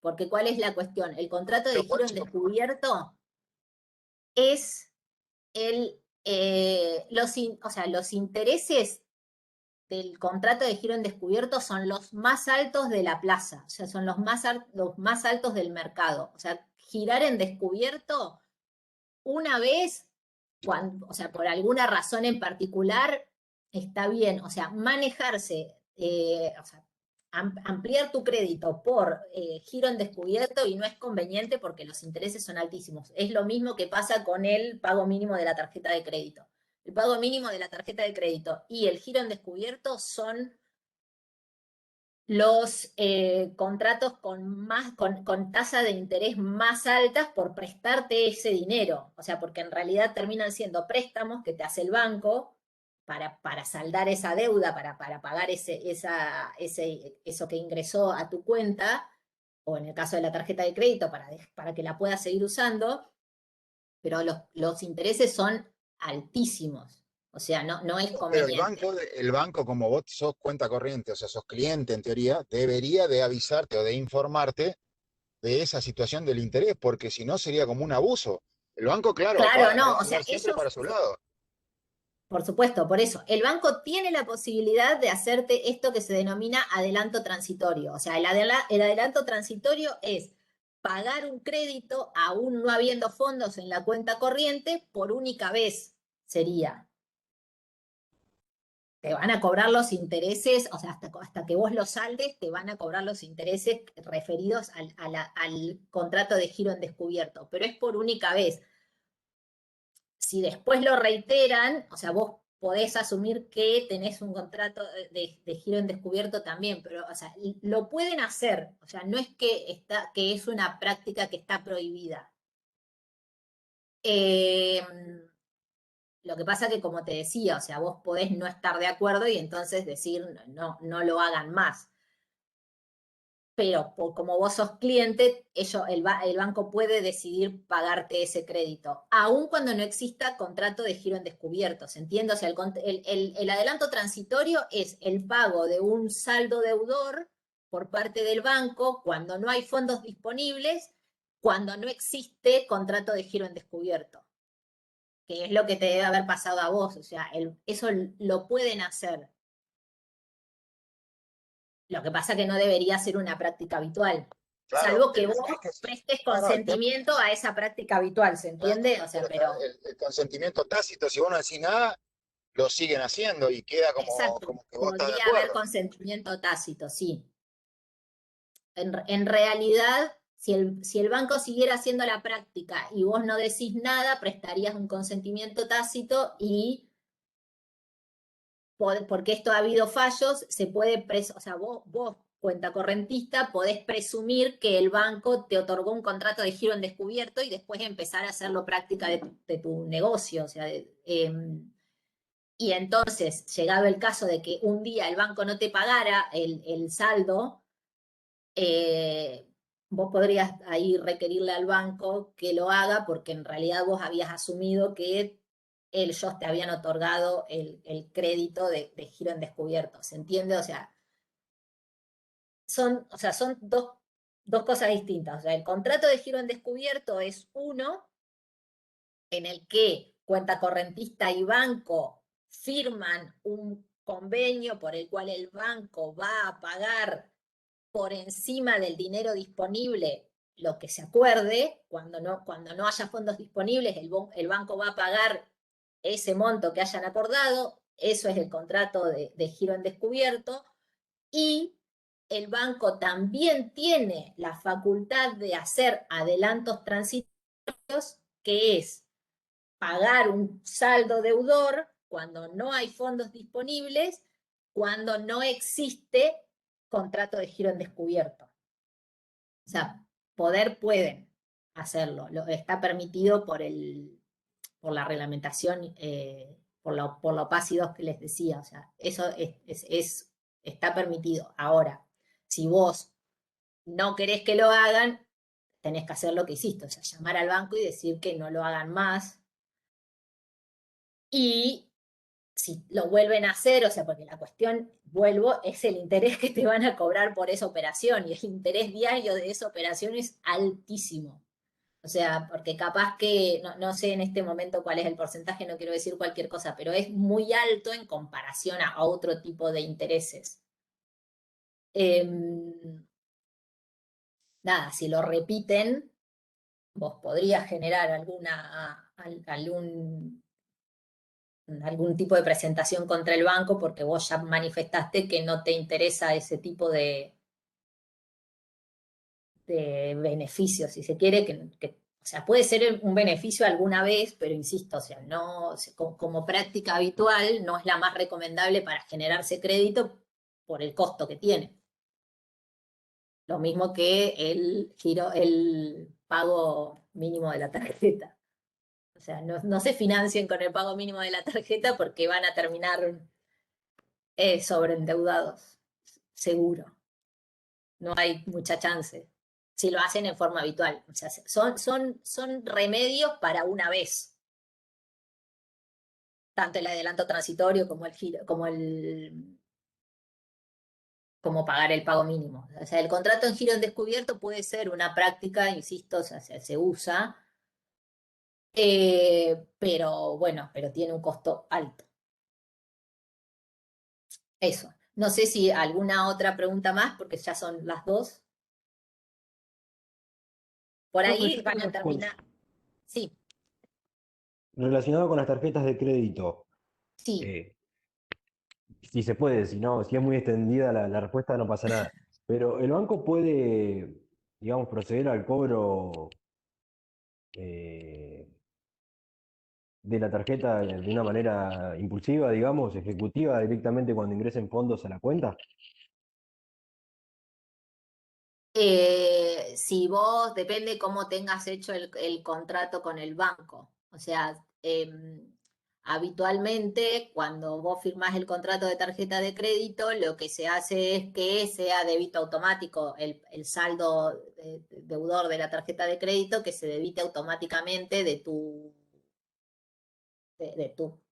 Porque ¿cuál es la cuestión? El contrato de giro en descubierto es los intereses del contrato de giro en descubierto son los más altos de la plaza, o sea, son los más altos del mercado. O sea, girar en descubierto una vez, o sea, por alguna razón en particular, está bien. O sea, manejarse, o sea, ampliar tu crédito por giro en descubierto y no es conveniente porque los intereses son altísimos. Es lo mismo que pasa con el pago mínimo de la tarjeta de crédito. El pago mínimo de la tarjeta de crédito y el giro en descubierto son los contratos con tasa de interés más altas por prestarte ese dinero. O sea, porque en realidad terminan siendo préstamos que te hace el banco para saldar esa deuda, para pagar eso que ingresó a tu cuenta, o en el caso de la tarjeta de crédito, para que la puedas seguir usando, pero los intereses son altísimos. O sea, no es Pero conveniente. el banco, como vos sos cuenta corriente, o sea, sos cliente en teoría, debería de avisarte o de informarte de esa situación del interés, porque si no sería como un abuso. El banco, claro, va Claro, a no, o sea, reaccionar siempre ellos, para su lado. por supuesto, por eso, el banco tiene la posibilidad de hacerte esto que se denomina adelanto transitorio. O sea, el adelanto transitorio es pagar un crédito aún no habiendo fondos en la cuenta corriente por única vez, sería. Te van a cobrar los intereses, o sea, hasta que vos los saldes, te van a cobrar los intereses referidos al contrato de giro en descubierto, pero es por única vez. Si después lo reiteran, o sea, vos podés asumir que tenés un contrato de giro en descubierto también, pero, o sea, lo pueden hacer, o sea, no es que es una práctica que está prohibida. Lo que pasa que, como te decía, o sea, vos podés no estar de acuerdo y entonces decir no lo hagan más. Pero como vos sos cliente, el banco puede decidir pagarte ese crédito, aun cuando no exista contrato de giro en descubierto, ¿se entiende? O sea, el adelanto transitorio es el pago de un saldo deudor por parte del banco cuando no hay fondos disponibles, cuando no existe contrato de giro en descubierto, que es lo que te debe haber pasado a vos. O sea, eso lo pueden hacer. Lo que pasa que no debería ser una práctica habitual, Claro, salvo que el vos tema es que prestes no, el tema, consentimiento a esa práctica habitual, ¿se entiende? O sea, está pero el consentimiento tácito, si vos no decís nada, lo siguen haciendo y queda exacto, como que vos estás de podría haber acuerdo. consentimiento tácito, sí. En realidad, si el banco siguiera haciendo la práctica y vos no decís nada, prestarías un consentimiento tácito y porque esto ha habido fallos, se puede, o sea, vos, cuenta correntista, podés presumir que el banco te otorgó un contrato de giro en descubierto y después empezar a hacerlo práctica de tu negocio. O sea, y entonces, llegado el caso de que un día el banco no te pagara el saldo, vos podrías ahí requerirle al banco que lo haga porque en realidad vos habías asumido que ellos te habían otorgado el crédito de giro en descubierto. ¿Se entiende? O sea, son dos cosas distintas. O sea, el contrato de giro en descubierto es uno en el que cuenta correntista y banco firman un convenio por el cual el banco va a pagar por encima del dinero disponible lo que se acuerde. Cuando no haya fondos disponibles, el banco va a pagar ese monto que hayan acordado. Eso es el contrato de giro en descubierto. Y el banco también tiene la facultad de hacer adelantos transitorios, que es pagar un saldo deudor cuando no hay fondos disponibles, cuando no existe contrato de giro en descubierto. O sea, pueden hacerlo, está permitido por la reglamentación, por la OPASI 2 que les decía. O sea, eso está permitido. Ahora, si vos no querés que lo hagan, tenés que hacer lo que hiciste, o sea, llamar al banco y decir que no lo hagan más. Y si lo vuelven a hacer, o sea, porque la cuestión, vuelvo, es el interés que te van a cobrar por esa operación, y el interés diario de esa operación es altísimo. O sea, porque capaz que, no sé en este momento cuál es el porcentaje, no quiero decir cualquier cosa, pero es muy alto en comparación a otro tipo de intereses. Nada, si lo repiten, vos podrías generar algún tipo de presentación contra el banco, porque vos ya manifestaste que no te interesa ese tipo de beneficios, si se quiere, o sea, puede ser un beneficio alguna vez, pero insisto, o sea, no, como práctica habitual, no es la más recomendable para generarse crédito por el costo que tiene. Lo mismo que el pago mínimo de la tarjeta. O sea, no se financien con el pago mínimo de la tarjeta, porque van a terminar sobreendeudados, seguro. No hay mucha chance. Si lo hacen en forma habitual. O sea, son remedios para una vez. Tanto el adelanto transitorio como el giro, como pagar el pago mínimo. O sea, el contrato en giro en descubierto puede ser una práctica, insisto, o sea, se usa, pero bueno, pero tiene un costo alto. Eso. No sé si alguna otra pregunta más, porque ya son las 2. Por Profe, ahí yo van tengo a una terminar. Sí, relacionado con las tarjetas de crédito. sí. eh, si se puede, si no, si es muy extendida la respuesta no pasa nada. Pero el banco puede, digamos, proceder al cobro eh, de la tarjeta de una manera impulsiva, digamos, ejecutiva, directamente cuando ingresen fondos a la cuenta. Si vos, depende cómo tengas hecho el contrato con el banco. O sea, habitualmente cuando vos firmás el contrato de tarjeta de crédito, lo que se hace es que sea débito automático el saldo deudor de la tarjeta de crédito, que se debite automáticamente de tu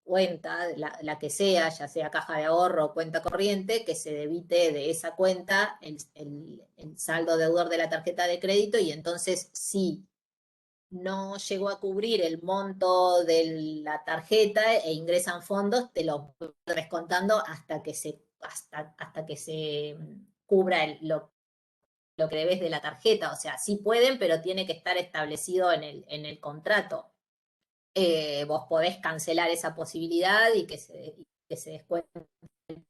cuenta, la que sea, ya sea caja de ahorro o cuenta corriente, que se debite de esa cuenta el saldo deudor de la tarjeta de crédito. Y entonces, si no llegó a cubrir el monto de la tarjeta e ingresan fondos, te lo van descontando hasta que se cubra lo que debes de la tarjeta. O sea, sí pueden, pero tiene que estar establecido en el contrato. Vos podés cancelar esa posibilidad y que se descuente el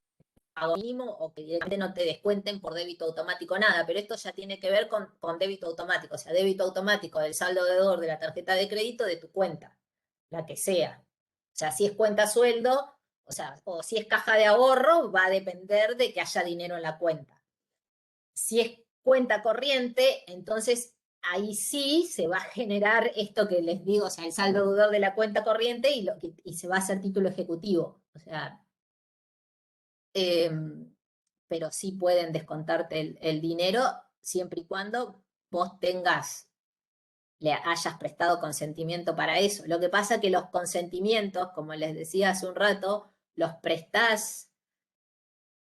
pago mínimo, o que directamente no te descuenten por débito automático nada, pero esto ya tiene que ver con débito automático, o sea, débito automático del saldo deudor de la tarjeta de crédito de tu cuenta, la que sea. O sea, si es cuenta sueldo, o sea, o si es caja de ahorro, va a depender de que haya dinero en la cuenta. Si es cuenta corriente, entonces ahí sí se va a generar esto que les digo, o sea, el saldo deudor de la cuenta corriente, y se va a hacer título ejecutivo. O sea, pero sí pueden descontarte el dinero siempre y cuando vos tengas le hayas prestado consentimiento para eso. Lo que pasa que los consentimientos, como les decía hace un rato, los prestás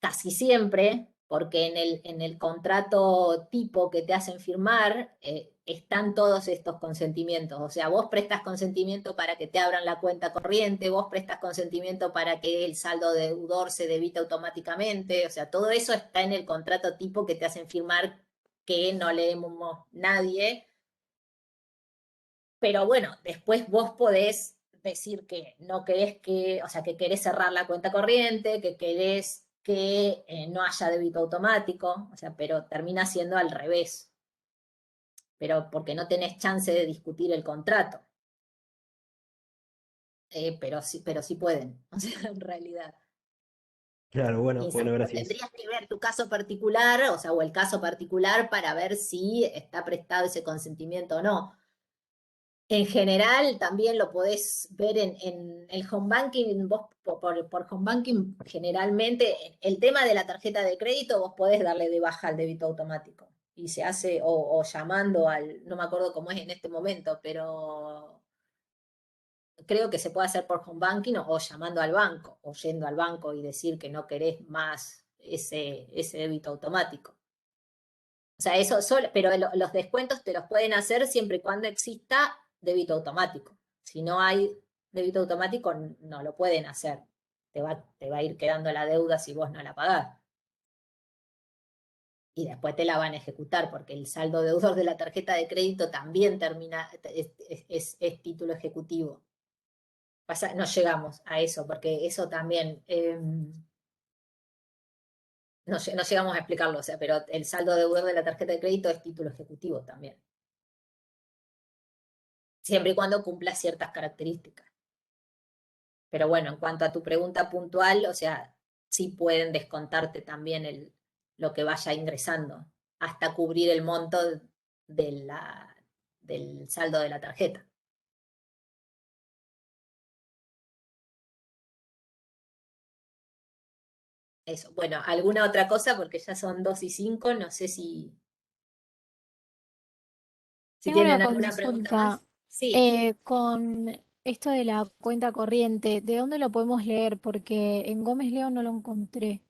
casi siempre, porque en el contrato tipo que te hacen firmar están todos estos consentimientos. O sea, vos prestas consentimiento para que te abran la cuenta corriente, vos prestas consentimiento para que el saldo deudor se debite automáticamente. O sea, todo eso está en el contrato tipo que te hacen firmar, que no leemos nadie. Pero bueno, después vos podés decir que no querés que, o sea, que querés cerrar la cuenta corriente, que querés que no haya débito automático, o sea, pero termina siendo al revés. Pero porque no tenés chance de discutir el contrato. Pero sí pueden, o sea, en realidad. Claro, bueno, Insisto, gracias. tendrías que ver tu caso particular, o sea, o el caso particular para ver si está prestado ese consentimiento o no. En general, también lo podés ver en el home banking. Vos por home banking, generalmente, el tema de la tarjeta de crédito, vos podés darle de baja al débito automático. Y se hace, o llamando al, no me acuerdo cómo es en este momento, pero creo que se puede hacer por home banking o llamando al banco, o yendo al banco y decir que no querés más ese débito automático. O sea, eso solo, pero los descuentos te los pueden hacer siempre y cuando exista débito automático. Si no hay débito automático, no lo pueden hacer. Te va a ir quedando la deuda si vos no la pagás. Y después te la van a ejecutar, porque el saldo deudor de la tarjeta de crédito también termina, es título ejecutivo. No llegamos a eso, porque eso también... no llegamos a explicarlo, o sea, pero el saldo deudor de la tarjeta de crédito es título ejecutivo también. Siempre y cuando cumpla ciertas características. Pero bueno, en cuanto a tu pregunta puntual, o sea, sí pueden descontarte también lo que vaya ingresando, hasta cubrir el monto del saldo de la tarjeta. Eso. Bueno, ¿alguna otra cosa? Porque ya son 2:05, no sé si Tengo una tienen alguna pregunta más. consulta. Sí. Con esto de la cuenta corriente, ¿de dónde lo podemos leer? Porque en Gómez León no lo encontré.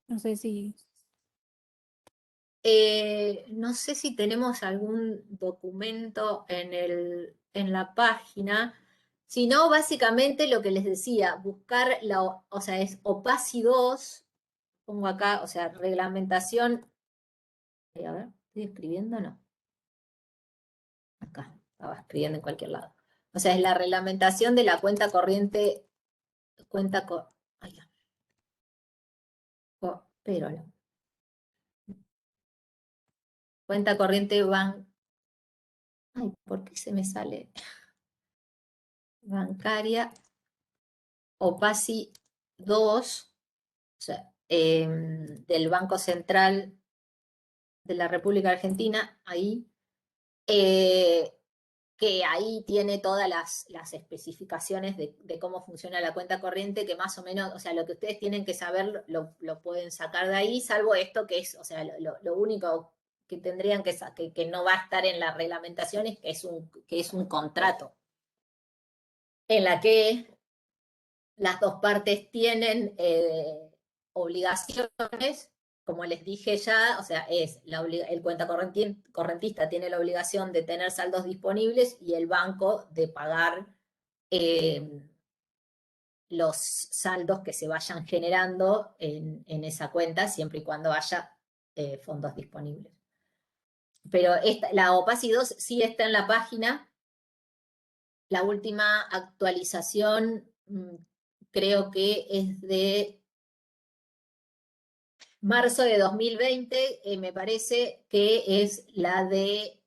No sé si... No sé si tenemos algún documento en la página. Si no, básicamente lo que les decía, buscar o sea, es OPACI 2, pongo acá, o sea, reglamentación. A ver, ¿estoy escribiendo? No. Acá, estaba escribiendo en cualquier lado. O sea, es la reglamentación de la cuenta corriente, ay, ya. Pero no. Cuenta corriente Ay, ¿por qué se me sale? Bancaria. OPACI 2, o sea, del Banco Central de la República Argentina, ahí, que ahí tiene todas las especificaciones de cómo funciona la cuenta corriente, que más o menos, o sea, lo que ustedes tienen que saber lo pueden sacar de ahí, salvo esto que es, o sea, lo único que tendrían que no va a estar en la reglamentación es que es un contrato en la que las dos partes tienen obligaciones, como les dije ya, o sea, el cuenta correntista tiene la obligación de tener saldos disponibles y el banco de pagar los saldos que se vayan generando en esa cuenta, siempre y cuando haya fondos disponibles. Pero la OPACI 2 sí está en la página. La última actualización creo que es de marzo de 2020, me parece que es la de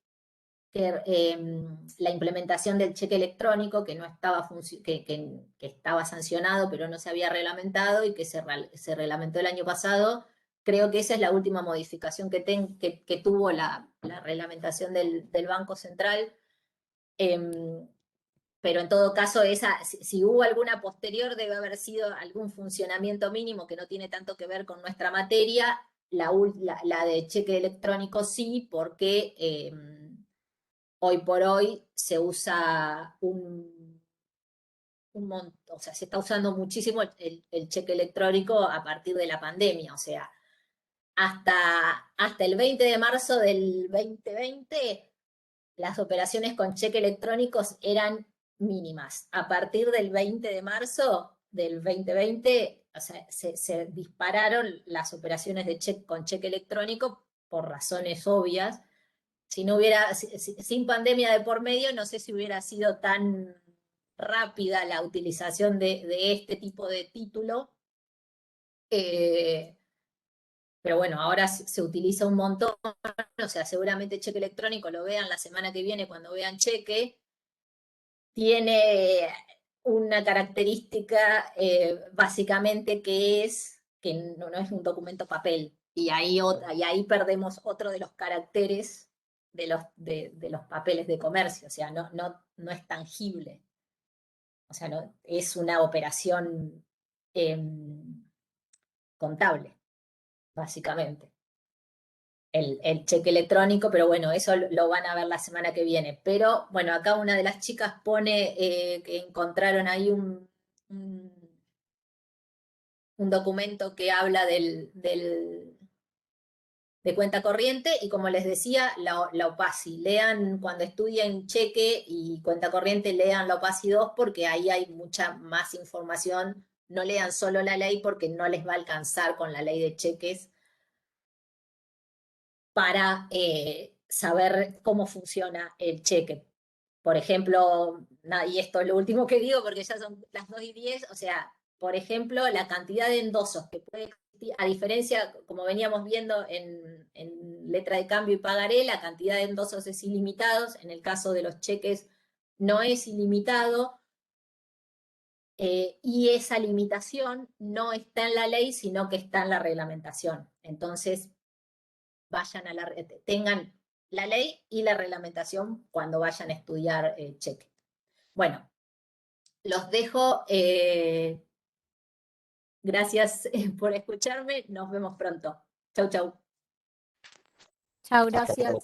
la implementación del cheque electrónico, que no estaba que estaba sancionado, pero no se había reglamentado y que se reglamentó el año pasado. Creo que esa es la última modificación que tuvo la reglamentación del Banco Central. Pero en todo caso, si hubo alguna posterior, debe haber sido algún funcionamiento mínimo que no tiene tanto que ver con nuestra materia. La de cheque electrónico sí, porque hoy por hoy se usa o sea, se está usando muchísimo el cheque electrónico a partir de la pandemia, o sea, hasta el 20 de marzo del 2020, las operaciones con cheque electrónicos eran mínimas. A partir del 20 de marzo del 2020, o sea, se dispararon las operaciones con cheque electrónico por razones obvias. Si no hubiera, sin pandemia de por medio, no sé si hubiera sido tan rápida la utilización de este tipo de título. Pero bueno, ahora se utiliza un montón, o sea, seguramente cheque electrónico lo vean la semana que viene cuando vean cheque. Tiene una característica básicamente que es que no es un documento papel. Y ahí perdemos otro de los caracteres de los papeles de comercio, o sea, no es tangible. O sea, no, es una operación contable, básicamente. El cheque electrónico, pero bueno, eso lo van a ver la semana que viene. Pero bueno, acá una de las chicas pone que encontraron ahí un documento que habla de cuenta corriente y como les decía, la OPASI. Lean cuando estudien cheque y cuenta corriente, lean la OPASI 2 porque ahí hay mucha más información. No lean solo la ley porque no les va a alcanzar con la ley de cheques para saber cómo funciona el cheque. Por ejemplo, y esto es lo último que digo porque ya son las 2:10, o sea, por ejemplo, la cantidad de endosos que puede existir, a diferencia, como veníamos viendo en letra de cambio y pagaré, la cantidad de endosos es ilimitados, en el caso de los cheques no es ilimitado, y esa limitación no está en la ley, sino que está en la reglamentación. Entonces, tengan la ley y la reglamentación cuando vayan a estudiar cheque. Bueno, los dejo. Gracias por escucharme. Nos vemos pronto. Chau, chau. Chao, gracias.